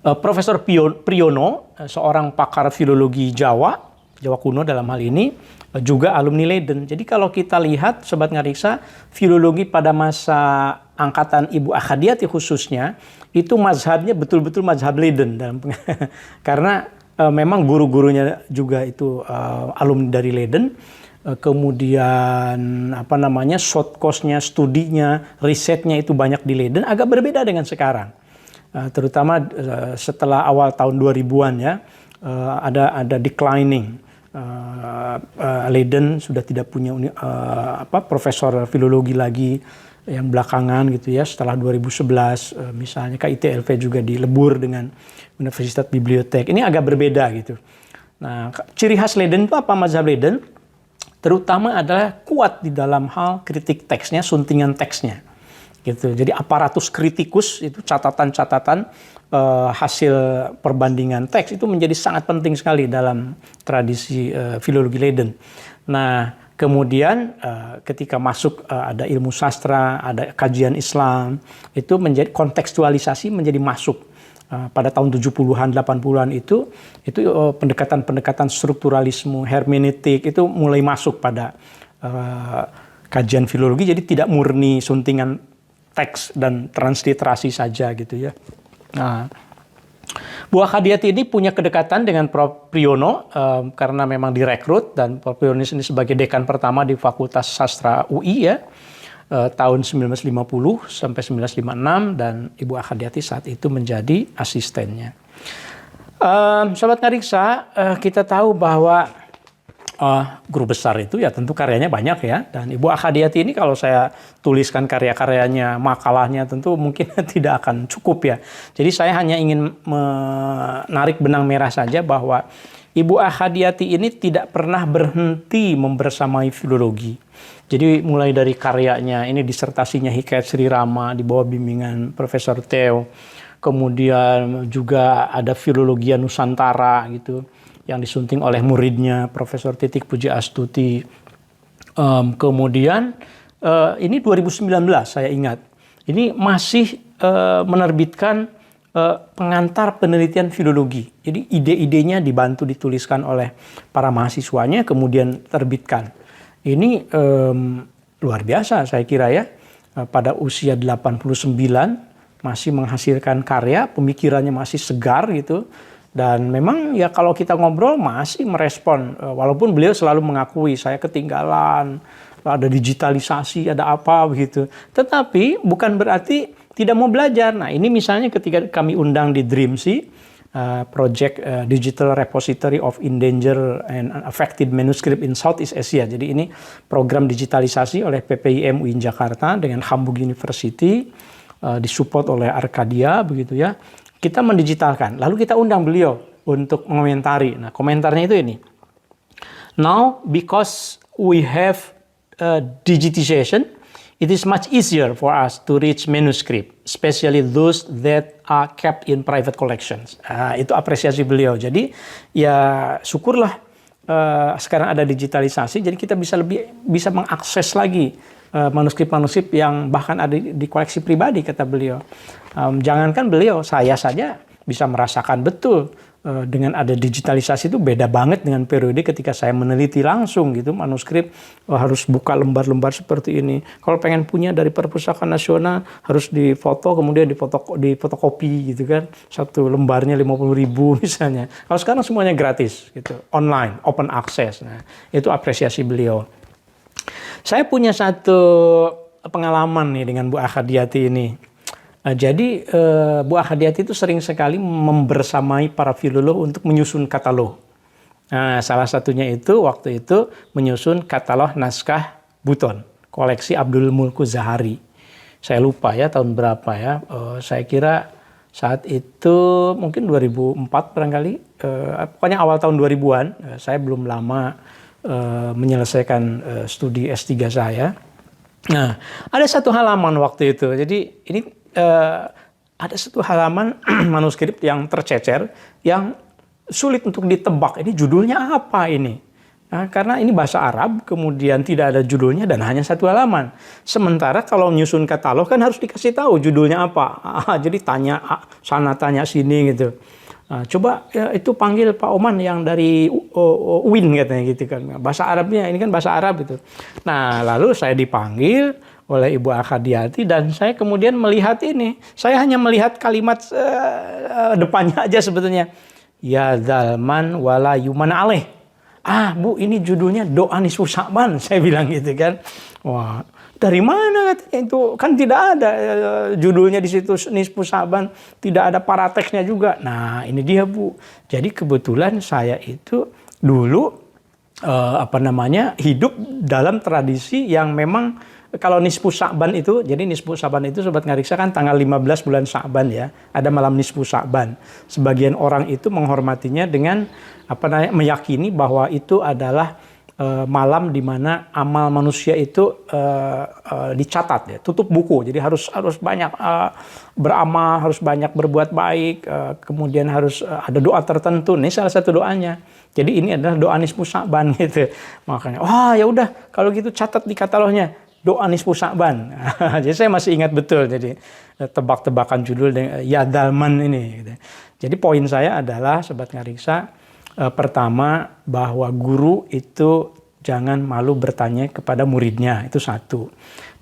Profesor Priyono, seorang pakar filologi Jawa kuno dalam hal ini, juga alumni Leiden. Jadi kalau kita lihat Sobat Ngariksa, filologi pada masa angkatan Ibu Akhadiati khususnya, itu mazhabnya betul-betul mazhab Leiden. Karena memang guru-gurunya juga itu alumni dari Leiden. Kemudian short course-nya, studinya, risetnya itu banyak di Leiden, agak berbeda dengan sekarang. Terutama setelah awal tahun 2000-an ya, ada declining. Leiden sudah tidak punya profesor filologi lagi yang belakangan gitu ya, setelah 2011 misalnya KITLV juga dilebur dengan Universitas Bibliotek. Ini agak berbeda gitu. Nah, ciri khas Leiden itu apa, mazhab Leiden? Terutama adalah kuat di dalam hal kritik teksnya, suntingan teksnya. Gitu. Jadi aparatus kritikus itu catatan-catatan hasil perbandingan teks itu menjadi sangat penting sekali dalam tradisi filologi Leiden. Nah, kemudian ketika masuk ada ilmu sastra, ada kajian Islam, itu menjadi kontekstualisasi menjadi masuk. Pada tahun 70-an, 80-an itu pendekatan-pendekatan strukturalisme, hermeneutik itu mulai masuk pada kajian filologi, jadi tidak murni suntingan teks dan transliterasi saja gitu ya. Nah, Bu Akhadiati ini punya kedekatan dengan Prof. Priyono karena memang direkrut, dan Prof. Priyono ini sebagai dekan pertama di Fakultas Sastra UI ya, tahun 1950 sampai 1956, dan Ibu Akhadiati saat itu menjadi asistennya. Sobat Ngariksa, kita tahu bahwa guru besar itu ya tentu karyanya banyak ya, dan Ibu Akhadiati ini kalau saya tuliskan karya-karyanya, makalahnya tentu mungkin tidak akan cukup ya. Jadi saya hanya ingin menarik benang merah saja bahwa Ibu Akhadiati ini tidak pernah berhenti membersamai filologi. Jadi mulai dari karyanya, ini disertasinya Hikayat Sri Rama di bawah bimbingan Profesor Theo, kemudian juga ada Filologia Nusantara gitu, yang disunting oleh muridnya Profesor Titik Puji Astuti. Kemudian ini 2019 saya ingat, ini masih menerbitkan pengantar penelitian filologi. Jadi ide-idenya dibantu dituliskan oleh para mahasiswanya, kemudian terbitkan. Ini luar biasa saya kira ya, pada usia 89 masih menghasilkan karya, pemikirannya masih segar gitu. Dan memang ya kalau kita ngobrol masih merespon, walaupun beliau selalu mengakui saya ketinggalan, ada digitalisasi, ada apa begitu. Tetapi bukan berarti tidak mau belajar. Nah ini misalnya ketika kami undang di DRIMSI, Project Digital Repository of Endangered and Affected Manuscript in Southeast Asia. Jadi ini program digitalisasi oleh PPIM UIN Jakarta dengan Hamburg University, disupport oleh Arcadia begitu ya. Kita mendigitalkan, lalu kita undang beliau untuk mengomentari. Nah, komentarnya itu ini. Now, because we have digitization, it is much easier for us to reach manuscript, especially those that are kept in private collections. Itu apresiasi beliau. Jadi, ya syukurlah sekarang ada digitalisasi, jadi kita bisa mengakses lagi manuskrip-manuskrip yang bahkan ada di koleksi pribadi, kata beliau. Jangankan beliau, saya saja bisa merasakan betul dengan ada digitalisasi itu beda banget dengan periode ketika saya meneliti langsung gitu manuskrip, harus buka lembar-lembar seperti ini. Kalau pengen punya dari Perpustakaan Nasional harus difoto kemudian difotokopi gitu kan. Satu lembarnya 50.000 misalnya. Kalau sekarang semuanya gratis gitu, online, open access. Nah, itu apresiasi beliau. Saya punya satu pengalaman nih dengan Bu Ahadiati ini. Jadi Bu Ahadiati itu sering sekali membersamai para filolog untuk menyusun katalog. Nah, salah satunya itu waktu itu menyusun katalog naskah Buton, koleksi Abdul Mulku Zahari. Saya lupa ya tahun berapa ya. Saya kira saat itu mungkin 2004 barangkali. Pokoknya awal tahun 2000-an. Saya belum lama menyelesaikan studi S3 saya. Nah, ada satu halaman waktu itu. Jadi ini ada satu halaman manuskrip yang tercecer, yang sulit untuk ditebak. Ini judulnya apa ini? Nah, karena ini bahasa Arab, kemudian tidak ada judulnya dan hanya satu halaman. Sementara kalau nyusun katalog kan harus dikasih tahu judulnya apa. Jadi tanya sana tanya sini gitu. Nah, coba ya, itu panggil Pak Oman yang dari UIN katanya gitu kan. Bahasa Arabnya ini kan bahasa Arab gitu. Nah, lalu saya dipanggil oleh Ibu Ahadiati dan saya kemudian melihat ini. Saya hanya melihat kalimat depannya aja sebetulnya. Ya zalman wala yuman aleh. Bu, ini judulnya Doa Nisfu Sya'ban, saya bilang gitu kan. Wah, dari mana katanya itu? Kan tidak ada judulnya di situ Nisfu Sya'ban, tidak ada parateksnya juga. Nah, ini dia, Bu. Jadi kebetulan saya itu dulu hidup dalam tradisi yang memang kalau Nisfu Sya'ban itu, jadi Nisfu Sya'ban itu Sobat Ngariksa kan tanggal 15 bulan Sya'ban ya, ada malam Nisfu Sya'ban. Sebagian orang itu menghormatinya dengan meyakini bahwa itu adalah malam di mana amal manusia itu dicatat ya, tutup buku. Jadi harus banyak beramal, harus banyak berbuat baik, kemudian harus ada doa tertentu. Ini salah satu doanya. Jadi ini adalah doa Nisfu Sya'ban gitu. Makanya, ya udah kalau gitu catat di katalognya. Doa Nisfu Sya'ban. Jadi saya masih ingat betul. Jadi tebak-tebakan judul Ya Dalman ini. Gitu. Jadi poin saya adalah Sobat Ngariksa, pertama bahwa guru itu jangan malu bertanya kepada muridnya. Itu satu.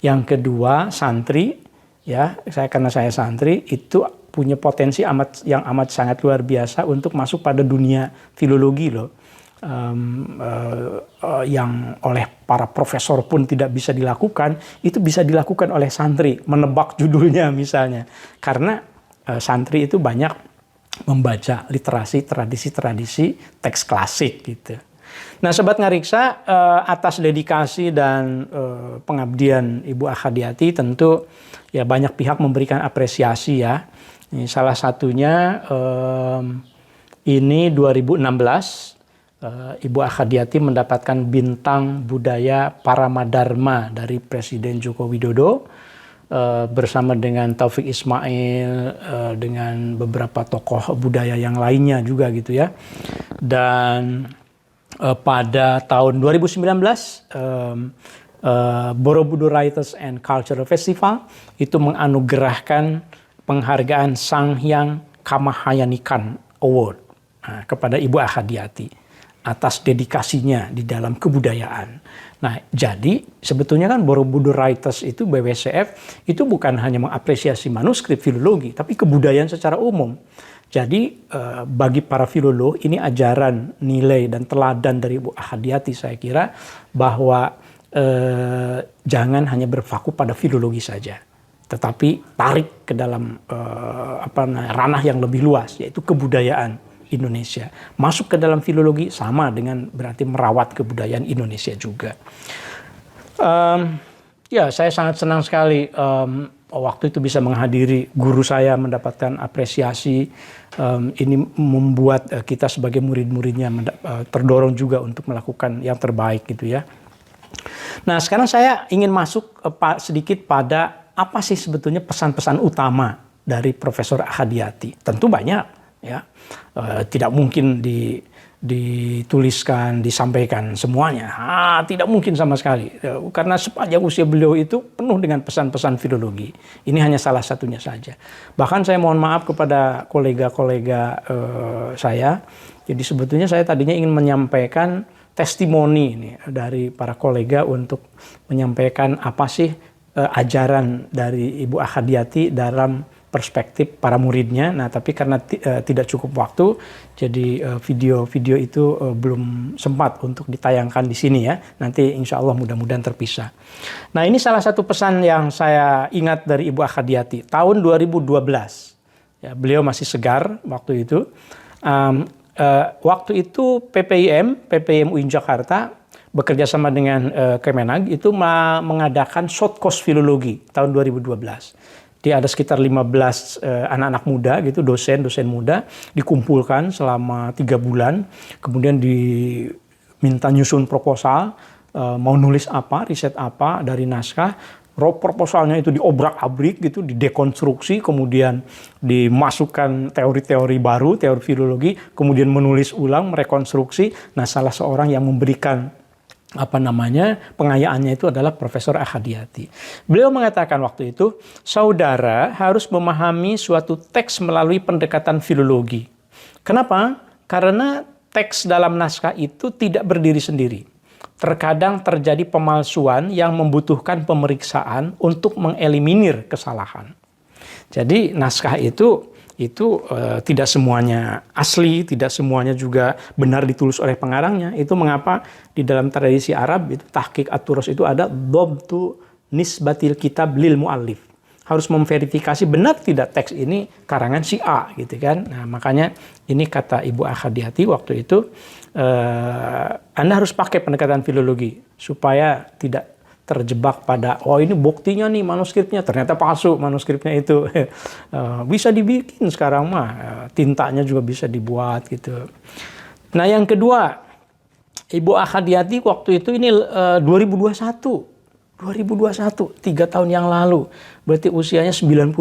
Yang kedua, santri, ya karena saya santri itu punya potensi yang amat sangat luar biasa untuk masuk pada dunia filologi loh. Yang oleh para profesor pun tidak bisa dilakukan, itu bisa dilakukan oleh santri, menebak judulnya misalnya. Karena santri itu banyak membaca literasi, tradisi-tradisi teks klasik gitu. Nah, Sobat Ngariksa, atas dedikasi dan pengabdian Ibu Ahadiati tentu ya banyak pihak memberikan apresiasi ya. Ini salah satunya ini 2016 Ibu Ahadiati mendapatkan bintang budaya Paramadharma dari Presiden Joko Widodo bersama dengan Taufik Ismail, dengan beberapa tokoh budaya yang lainnya juga gitu ya. Dan pada tahun 2019 Borobudur Writers and Cultural Festival itu menganugerahkan penghargaan Sanghyang Kamahayanikan Award kepada Ibu Ahadiati atas dedikasinya di dalam kebudayaan. Nah, jadi sebetulnya kan Borobudur Writers itu BWCF itu bukan hanya mengapresiasi manuskrip filologi, tapi kebudayaan secara umum. Jadi bagi para filolog ini ajaran, nilai dan teladan dari Ibu Ahadiati saya kira bahwa jangan hanya berfokus pada filologi saja, tetapi tarik ke dalam ranah yang lebih luas, yaitu kebudayaan Indonesia. Masuk ke dalam filologi sama dengan berarti merawat kebudayaan Indonesia juga. Ya, saya sangat senang sekali waktu itu bisa menghadiri guru saya mendapatkan apresiasi. Ini membuat kita sebagai murid-muridnya terdorong juga untuk melakukan yang terbaik gitu ya. Nah, sekarang saya ingin masuk sedikit pada apa sih sebetulnya pesan-pesan utama dari Profesor Ahadiati. Tentu banyak. Ya, tidak mungkin dituliskan, disampaikan semuanya. Tidak mungkin sama sekali. Karena sepanjang usia beliau itu penuh dengan pesan-pesan filologi. Ini hanya salah satunya saja. Bahkan saya mohon maaf kepada kolega-kolega saya. Jadi sebetulnya saya tadinya ingin menyampaikan testimoni ini dari para kolega untuk menyampaikan apa sih ajaran dari Ibu Akhadiati dalam perspektif para muridnya. Nah, tapi karena tidak cukup waktu, jadi video-video itu belum sempat untuk ditayangkan di sini ya. Nanti insya Allah mudah-mudahan terpisah. Nah, ini salah satu pesan yang saya ingat dari Ibu Akhadiati. Tahun 2012, ya, beliau masih segar waktu itu. Waktu itu PPIM UIN Jakarta bekerja sama dengan Kemenag itu mengadakan short course filologi tahun 2012. Dia ada sekitar 15 anak-anak muda gitu, dosen muda dikumpulkan selama 3 bulan, kemudian diminta nyusun proposal, mau nulis apa, riset apa dari naskah. Proposalnya itu diobrak-abrik gitu, didekonstruksi, kemudian dimasukkan teori-teori baru, teori filologi, kemudian menulis ulang, merekonstruksi. Nah, salah seorang yang memberikan pengayaannya itu adalah Profesor Akhadiati. Beliau mengatakan waktu itu, saudara harus memahami suatu teks melalui pendekatan filologi. Kenapa? Karena teks dalam naskah itu tidak berdiri sendiri. Terkadang terjadi pemalsuan yang membutuhkan pemeriksaan untuk mengeliminir kesalahan. Jadi naskah itu tidak semuanya asli, tidak semuanya juga benar ditulis oleh pengarangnya. Itu mengapa di dalam tradisi Arab itu tahqiq at-turas itu ada dhabtu nisbatil kitab lil muallif. Harus memverifikasi benar tidak teks ini karangan si A gitu kan. Nah, makanya ini kata Ibu Akhadiati waktu itu, Anda harus pakai pendekatan filologi supaya tidak terjebak pada ini buktinya nih manuskripnya ternyata palsu manuskripnya itu. Bisa dibikin sekarang mah, tintanya juga bisa dibuat gitu. Nah, yang kedua, Ibu Akhadiati waktu itu ini 2021, 3 tahun yang lalu, berarti usianya 91.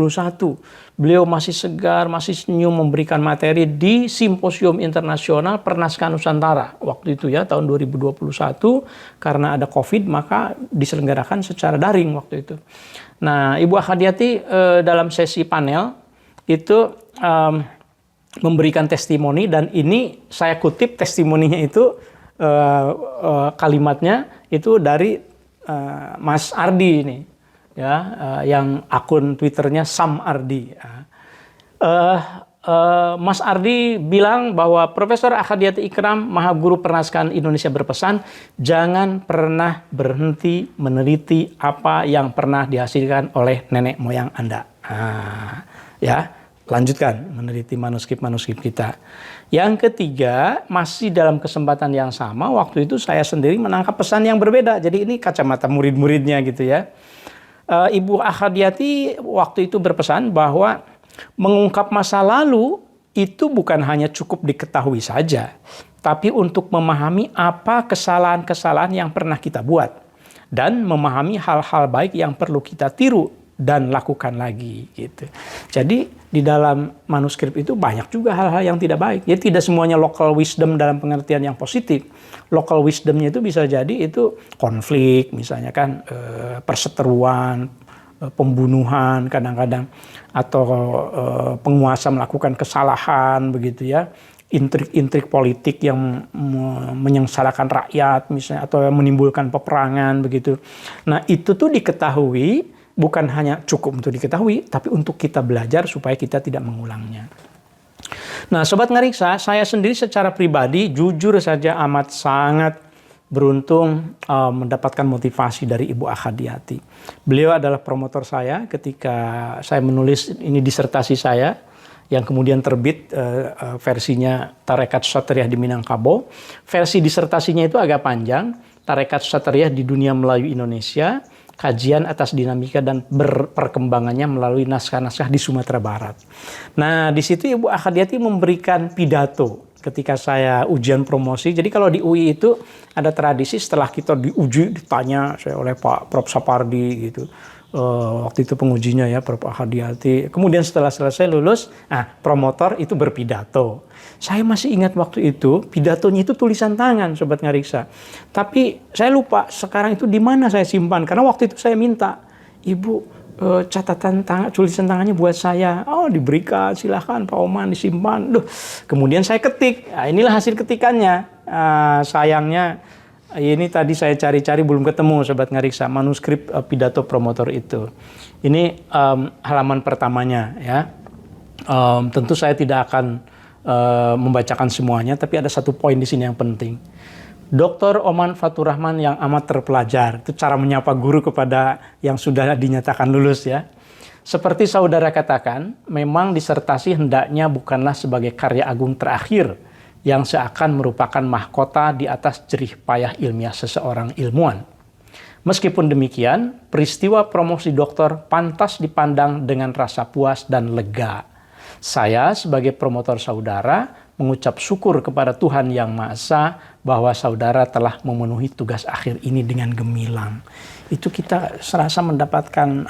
Beliau masih segar, masih senyum memberikan materi di Simposium Internasional Pernaskahan Nusantara. Waktu itu ya, tahun 2021, karena ada COVID, maka diselenggarakan secara daring waktu itu. Nah, Ibu Akhadiati dalam sesi panel itu memberikan testimoni, dan ini saya kutip testimoninya itu, kalimatnya itu dari Mas Ardi ini, ya, yang akun Twitternya Sam Ardi. Mas Ardi bilang bahwa Profesor Akhadiati Ikram, Maha Guru Pernaskahan Indonesia berpesan, jangan pernah berhenti meneliti apa yang pernah dihasilkan oleh nenek moyang Anda. Ya, lanjutkan meneliti manuskrip-manuskrip kita. Yang ketiga, masih dalam kesempatan yang sama, waktu itu saya sendiri menangkap pesan yang berbeda. Jadi ini kacamata murid-muridnya gitu ya. Ibu Akhadiati waktu itu berpesan bahwa mengungkap masa lalu itu bukan hanya cukup diketahui saja, tapi untuk memahami apa kesalahan-kesalahan yang pernah kita buat dan memahami hal-hal baik yang perlu kita tiru dan lakukan lagi gitu. Jadi di dalam manuskrip itu banyak juga hal-hal yang tidak baik. Jadi tidak semuanya local wisdom dalam pengertian yang positif. Local wisdomnya itu bisa jadi itu konflik, misalnya kan perseteruan, pembunuhan kadang-kadang, atau penguasa melakukan kesalahan begitu ya. Intrik-intrik politik yang menyengsarakan rakyat misalnya, atau yang menimbulkan peperangan begitu. Nah, itu tuh diketahui, bukan hanya cukup untuk diketahui, tapi untuk kita belajar supaya kita tidak mengulangnya. Nah, Sobat Ngariksa, saya sendiri secara pribadi jujur saja amat sangat beruntung mendapatkan motivasi dari Ibu Akhadiati. Beliau adalah promotor saya ketika saya menulis ini disertasi saya, yang kemudian terbit versinya Tarekat Satriyah di Minangkabau. Versi disertasinya itu agak panjang, Tarekat Satriyah di Dunia Melayu Indonesia, kajian atas dinamika dan perkembangannya melalui naskah-naskah di Sumatera Barat. Nah, di situ Ibu Akhadiati memberikan pidato ketika saya ujian promosi. Jadi kalau di UI itu ada tradisi setelah kita diuji, ditanya oleh Pak Prof. Sapardi gitu, Waktu itu pengujinya ya Prof. Akhadiati. Kemudian setelah selesai lulus, promotor itu berpidato. Saya masih ingat waktu itu pidatonya itu tulisan tangan, Sobat Ngariksa. Tapi saya lupa sekarang itu di mana saya simpan, karena waktu itu saya minta, Ibu, catatan tulisan tangannya buat saya. Oh, diberikan, silahkan Pak Oman, disimpan. Kemudian saya ketik. Inilah hasil ketikannya. Sayangnya ini tadi saya cari-cari belum ketemu, Sobat Ngariksa, manuskrip pidato promotor itu. Ini halaman pertamanya ya. Tentu saya tidak akan membacakan semuanya, tapi ada satu poin di sini yang penting. Dr. Oman Fatur Rahman yang amat terpelajar, itu cara menyapa guru kepada yang sudah dinyatakan lulus ya. Seperti saudara katakan, memang disertasi hendaknya bukanlah sebagai karya agung terakhir yang seakan merupakan mahkota di atas jerih payah ilmiah seseorang ilmuwan. Meskipun demikian, peristiwa promosi doktor pantas dipandang dengan rasa puas dan lega. Saya sebagai promotor saudara mengucap syukur kepada Tuhan Yang Maha Esa bahwa saudara telah memenuhi tugas akhir ini dengan gemilang. Itu kita serasa mendapatkan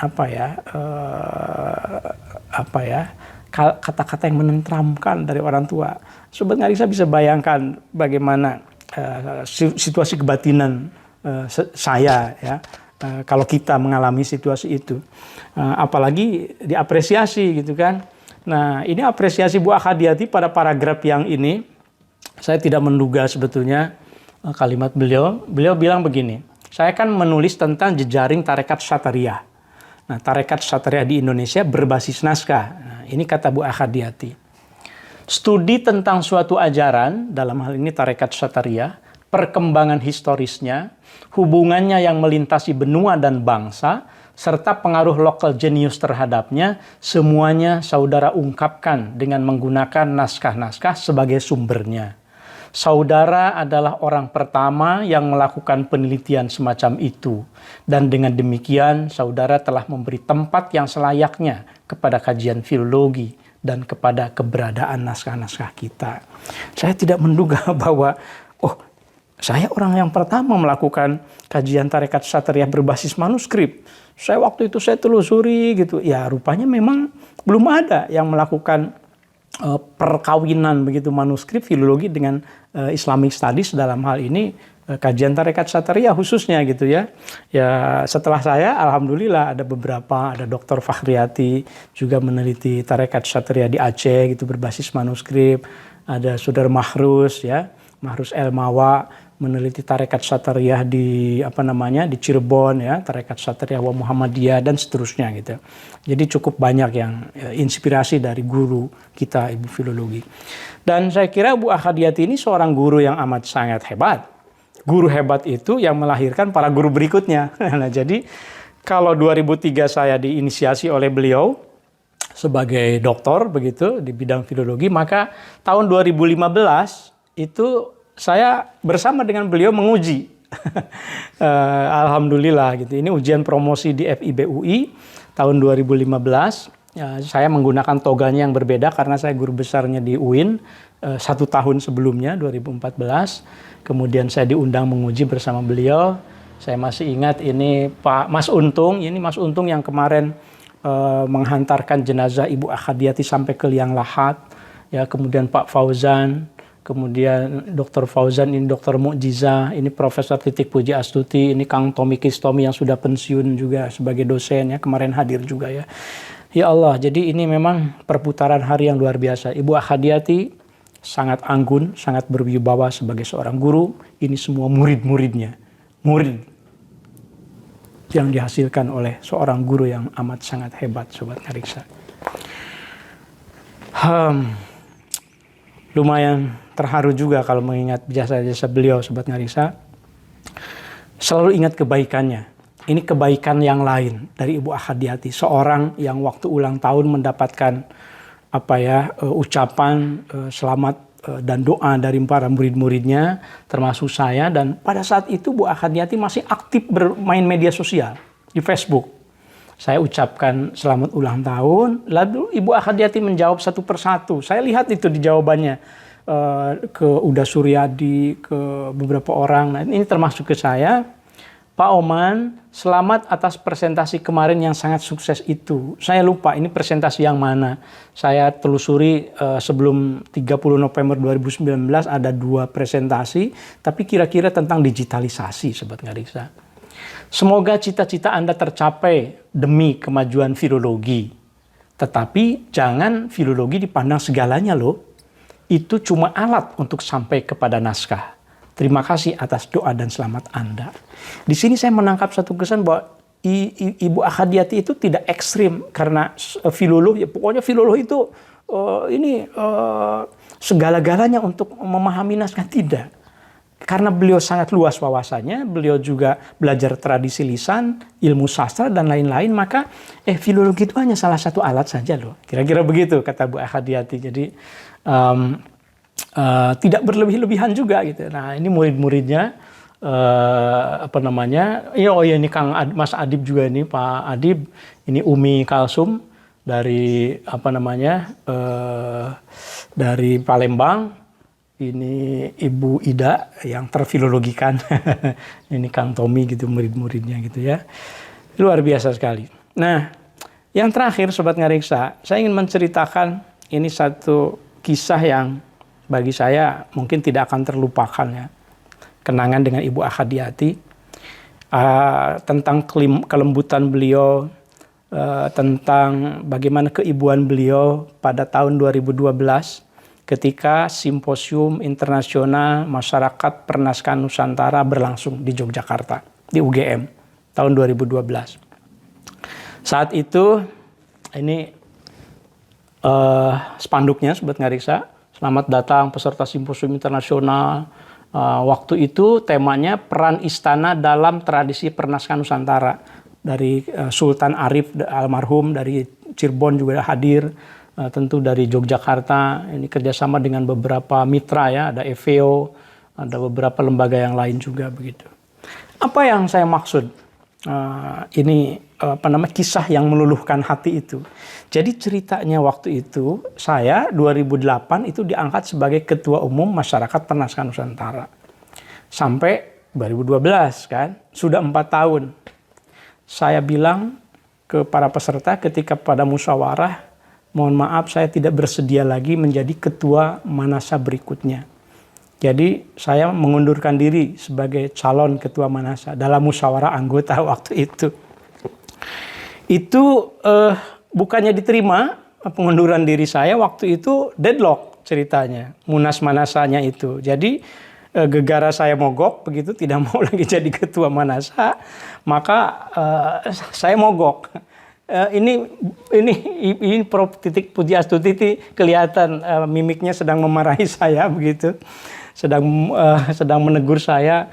kata-kata yang menenteramkan dari orang tua. Sobat Ngariksa bisa bayangkan bagaimana situasi kebatinan saya ya kalau kita mengalami situasi itu. Apalagi diapresiasi gitu kan. Nah, ini apresiasi Bu Akhadiati pada paragraf yang ini. Saya tidak menduga sebetulnya kalimat beliau. Beliau bilang begini, saya kan menulis tentang jejaring tarekat Syatariah. Nah, tarekat Syatariah di Indonesia berbasis naskah. Nah, ini kata Bu Akhadiati. Studi tentang suatu ajaran, dalam hal ini tarekat Syatariah, perkembangan historisnya, hubungannya yang melintasi benua dan bangsa, serta pengaruh lokal jenius terhadapnya, semuanya saudara ungkapkan dengan menggunakan naskah-naskah sebagai sumbernya. Saudara adalah orang pertama yang melakukan penelitian semacam itu. Dan dengan demikian, saudara telah memberi tempat yang selayaknya kepada kajian filologi dan kepada keberadaan naskah-naskah kita. Saya tidak menduga bahwa, saya orang yang pertama melakukan kajian tarekat Syatariah berbasis manuskrip. Waktu itu saya telusuri gitu. Ya, rupanya memang belum ada yang melakukan perkawinan begitu manuskrip filologi dengan Islamic Studies, dalam hal ini kajian tarekat Syatariah khususnya gitu ya. Ya, setelah saya alhamdulillah ada beberapa, ada Dr. Fakhriyati juga meneliti tarekat Syatariah di Aceh gitu berbasis manuskrip. Ada Saudara Mahrus ya, Mahrus Elmawa meneliti tarekat Syatariah di di Cirebon ya, tarekat Syatariah wa Muhammadiyah dan seterusnya gitu. Jadi cukup banyak yang inspirasi dari guru kita Ibu Filologi. Dan saya kira Bu Akhadiati ini seorang guru yang amat sangat hebat. Guru hebat itu yang melahirkan para guru berikutnya. Nah, jadi kalau 2003 saya diinisiasi oleh beliau sebagai doktor begitu di bidang filologi, maka tahun 2015 itu saya bersama dengan beliau menguji. Alhamdulillah gitu. Ini ujian promosi di FIB UI tahun 2015. Saya menggunakan toganya yang berbeda karena saya guru besarnya di UIN 1 tahun sebelumnya 2014. Kemudian saya diundang menguji bersama beliau. Saya masih ingat ini Mas Untung yang kemarin menghantarkan jenazah Ibu Akhadiati sampai ke Liang Lahat. Ya, kemudian Pak Fauzan. Kemudian Dr. Fauzan, ini Dr. Mu'jizah, ini Profesor Titik Puji Astuti, ini Kang Tommy Kistomi yang sudah pensiun juga sebagai dosen ya, kemarin hadir juga ya. Ya Allah, jadi ini memang perputaran hari yang luar biasa. Ibu Akhadiati sangat anggun, sangat berwibawa sebagai seorang guru. Ini semua murid-muridnya, murid yang dihasilkan oleh seorang guru yang amat sangat hebat, Sobat Ngariksa. Lumayan terharu juga kalau mengingat jasa-jasa beliau, Sobat Ngariksa. Selalu ingat kebaikannya. Ini kebaikan yang lain dari Ibu Akhadiati, seorang yang waktu ulang tahun mendapatkan ucapan selamat dan doa dari para murid-muridnya, termasuk saya. Dan pada saat itu Bu Akhadiati masih aktif bermain media sosial di Facebook. Saya ucapkan selamat ulang tahun, lalu Ibu Akhadiati menjawab satu persatu. Saya lihat itu di jawabannya ke Uda Suryadi, ke beberapa orang. Nah, ini termasuk ke saya. Pak Oman, selamat atas presentasi kemarin yang sangat sukses itu. Saya lupa ini presentasi yang mana. Saya telusuri sebelum 30 November 2019 ada 2 presentasi, tapi kira-kira tentang digitalisasi, Sobat Ngariksa. Semoga cita-cita Anda tercapai demi kemajuan filologi. Tetapi jangan filologi dipandang segalanya loh. Itu cuma alat untuk sampai kepada naskah. Terima kasih atas doa dan selamat Anda. Di sini saya menangkap satu kesan bahwa Ibu Akhadiati itu tidak ekstrim karena filolog. Ya pokoknya filolog itu segala-galanya untuk memahami naskah, tidak. Karena beliau sangat luas wawasannya, beliau juga belajar tradisi lisan, ilmu sastra dan lain-lain, maka filologi itu hanya salah satu alat saja loh. Kira-kira begitu kata Bu Akhadiati. Jadi tidak berlebih-lebihan juga gitu. Nah ini murid-muridnya ini Mas Adib juga, ini Pak Adib, ini Umi Kalsum dari dari Palembang, ini Ibu Ida yang terfilologikan, ini Kang Tommy gitu murid-muridnya gitu ya, luar biasa sekali. Nah yang terakhir Sobat Ngariksa, saya ingin menceritakan ini satu kisah yang bagi saya mungkin tidak akan terlupakan ya. Kenangan dengan Ibu Akhadiati, tentang kelembutan beliau, tentang bagaimana keibuan beliau pada tahun 2012 ketika Simposium Internasional Masyarakat Pernaskahan Nusantara berlangsung di Yogyakarta, di UGM tahun 2012. Saat itu ini spanduknya Sobat Ngariksa, selamat datang peserta Simposium Internasional. Waktu itu temanya peran istana dalam tradisi pernaskahan Nusantara. Dari Sultan Arif almarhum dari Cirebon juga hadir. Tentu dari Yogyakarta. Ini kerjasama dengan beberapa mitra ya. Ada EVO, ada beberapa lembaga yang lain juga begitu. Apa yang saya maksud? Kisah yang meluluhkan hati itu. Jadi ceritanya waktu itu saya 2008 itu diangkat sebagai Ketua Umum Masyarakat Pernaskahan Nusantara. Sampai 2012 kan, sudah 4 tahun. Saya bilang ke para peserta ketika pada musyawarah, mohon maaf saya tidak bersedia lagi menjadi ketua Manasa berikutnya. Jadi saya mengundurkan diri sebagai calon ketua Manasa dalam musyawarah anggota waktu itu. Itu bukannya diterima pengunduran diri saya, waktu itu deadlock ceritanya, Munas Manasanya itu. Jadi gegara saya mogok begitu, tidak mau lagi jadi ketua Manasa, maka saya mogok. Ini Prof. Pujiastuti kelihatan mimiknya sedang memarahi saya begitu. Sedang menegur saya,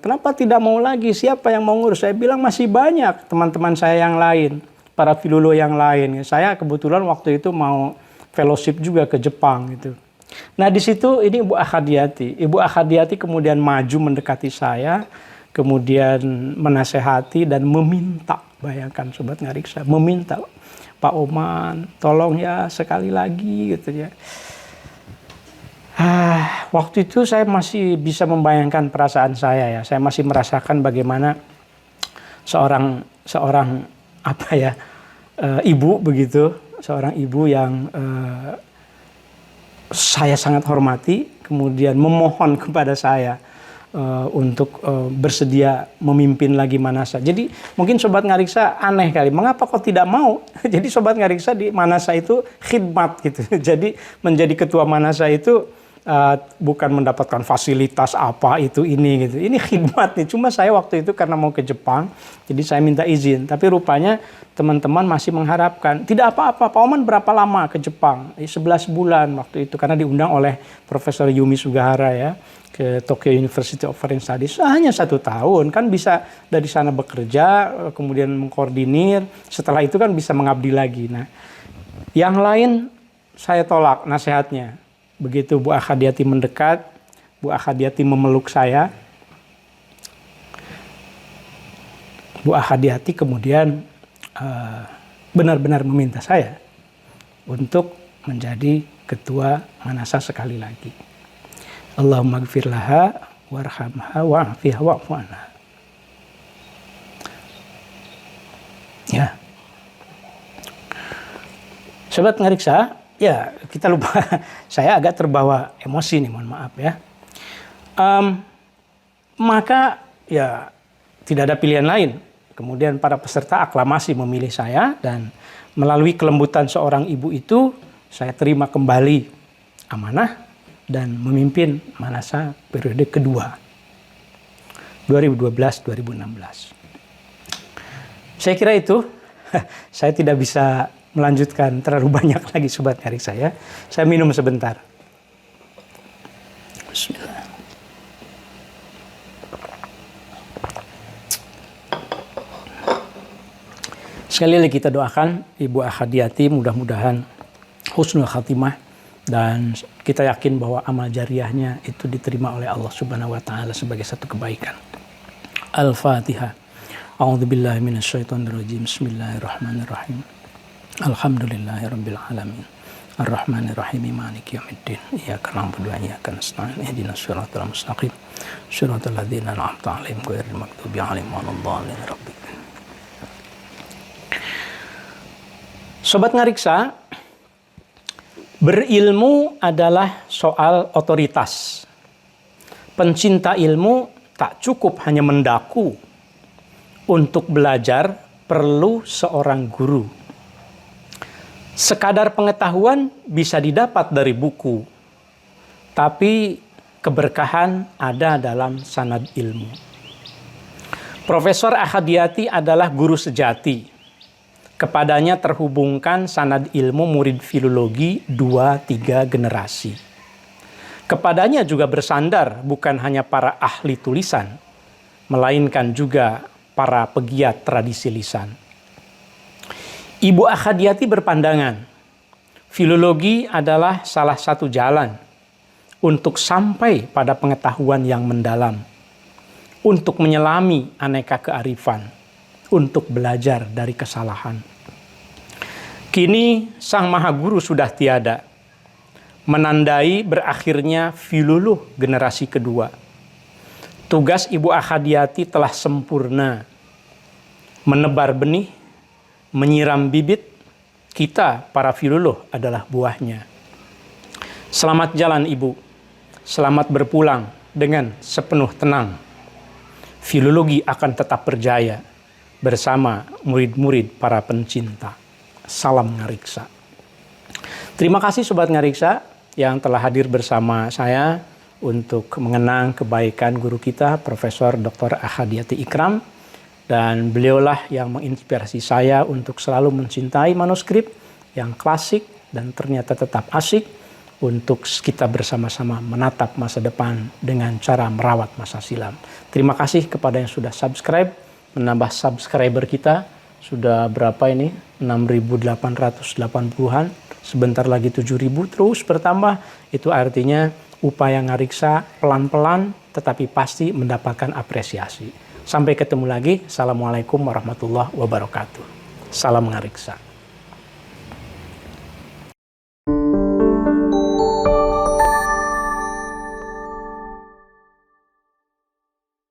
kenapa tidak mau lagi, siapa yang mau ngurus? Saya bilang masih banyak teman-teman saya yang lain, para filolog yang lain. Saya kebetulan waktu itu mau fellowship juga ke Jepang gitu. Nah di situ ini Ibu Akhadiati. Ibu Akhadiati kemudian maju mendekati saya, kemudian menasehati dan meminta, bayangkan Sobat Ngariksa, meminta, Pak Oman tolong ya sekali lagi gitu ya. Waktu itu saya masih bisa membayangkan perasaan saya ya. Saya masih merasakan bagaimana seorang ibu begitu, seorang ibu yang saya sangat hormati, kemudian memohon kepada saya untuk bersedia memimpin lagi Manasa. Jadi mungkin Sobat Ngariksa aneh kali, mengapa kok tidak mau? Jadi Sobat Ngariksa di Manasa itu khidmat gitu. Jadi menjadi ketua Manasa itu bukan mendapatkan fasilitas apa itu ini gitu. Ini khidmat nih. Cuma saya waktu itu karena mau ke Jepang, jadi saya minta izin. Tapi rupanya teman-teman masih mengharapkan. Tidak apa-apa, Pak Oman berapa lama ke Jepang? 11 bulan waktu itu, karena diundang oleh Profesor Yumi Sugahara ya ke Tokyo University of Foreign Studies. Hanya 1 tahun, kan bisa dari sana bekerja, kemudian mengkoordinir. Setelah itu kan bisa mengabdi lagi. Nah, yang lain saya tolak nasihatnya. Begitu Bu Akhadiati mendekat, Bu Akhadiati memeluk saya. Bu Akhadiati kemudian benar-benar meminta saya untuk menjadi ketua Manasa sekali lagi. Allahumma gfir laha warhamha wa'afiha wa'fu anha. Sobat Ngariksa, ya kita lupa, saya agak terbawa emosi nih, mohon maaf ya. Maka ya tidak ada pilihan lain. Kemudian para peserta aklamasi memilih saya dan melalui kelembutan seorang ibu itu saya terima kembali amanah dan memimpin Manasa periode kedua 2012-2016. Saya kira itu, saya tidak bisa melanjutkan terlalu banyak lagi Sobat Ngariksa ya. Saya minum sebentar. Bismillah. Sekali lagi kita doakan Ibu Akhadiati mudah-mudahan husnul khatimah dan kita yakin bahwa amal jariahnya itu diterima oleh Allah Subhanahu wa taala sebagai satu kebaikan. Al-Fatihah. A'udzubillahi minasyaitonirrajim. Bismillahirrahmanirrahim. Alhamdulillahirabbil alamin. Arrahmanirrahim. Maliki yaumiddin. Iyyaka na'budu wa iyyaka nasta'in. Ihdinas siratal mustaqim. Shiratal ladzina an'amta 'alaihim ghairil maghdubi 'alaihim waladdallin. Sobat Ngariksa, berilmu adalah soal otoritas. Pencinta ilmu tak cukup hanya mendaku. Untuk belajar perlu seorang guru. Sekadar pengetahuan bisa didapat dari buku, tapi keberkahan ada dalam sanad ilmu. Profesor Akhadiati adalah guru sejati. Kepadanya terhubungkan sanad ilmu murid filologi 2-3 generasi. Kepadanya juga bersandar bukan hanya para ahli tulisan, melainkan juga para pegiat tradisi lisan. Ibu Akhadiati berpandangan, filologi adalah salah satu jalan untuk sampai pada pengetahuan yang mendalam, untuk menyelami aneka kearifan, untuk belajar dari kesalahan. Kini Sang Maha Guru sudah tiada, menandai berakhirnya filuluh generasi kedua. Tugas Ibu Akhadiati telah sempurna, menebar benih, menyiram bibit, kita para filuluh adalah buahnya. Selamat jalan Ibu, selamat berpulang dengan sepenuh tenang. Filologi akan tetap berjaya bersama murid-murid para pencinta. Salam Ngariksa. Terima kasih Sobat Ngariksa yang telah hadir bersama saya untuk mengenang kebaikan guru kita Profesor Dr. Akhadiati Ikram, dan beliaulah yang menginspirasi saya untuk selalu mencintai manuskrip yang klasik dan ternyata tetap asik untuk kita bersama-sama menatap masa depan dengan cara merawat masa silam. Terima kasih kepada yang sudah subscribe, menambah subscriber kita. Sudah berapa ini? 6.880-an. Sebentar lagi 7.000 terus bertambah. Itu artinya upaya Ngariksa pelan-pelan tetapi pasti mendapatkan apresiasi. Sampai ketemu lagi. Assalamualaikum warahmatullahi wabarakatuh. Salam Ngariksa.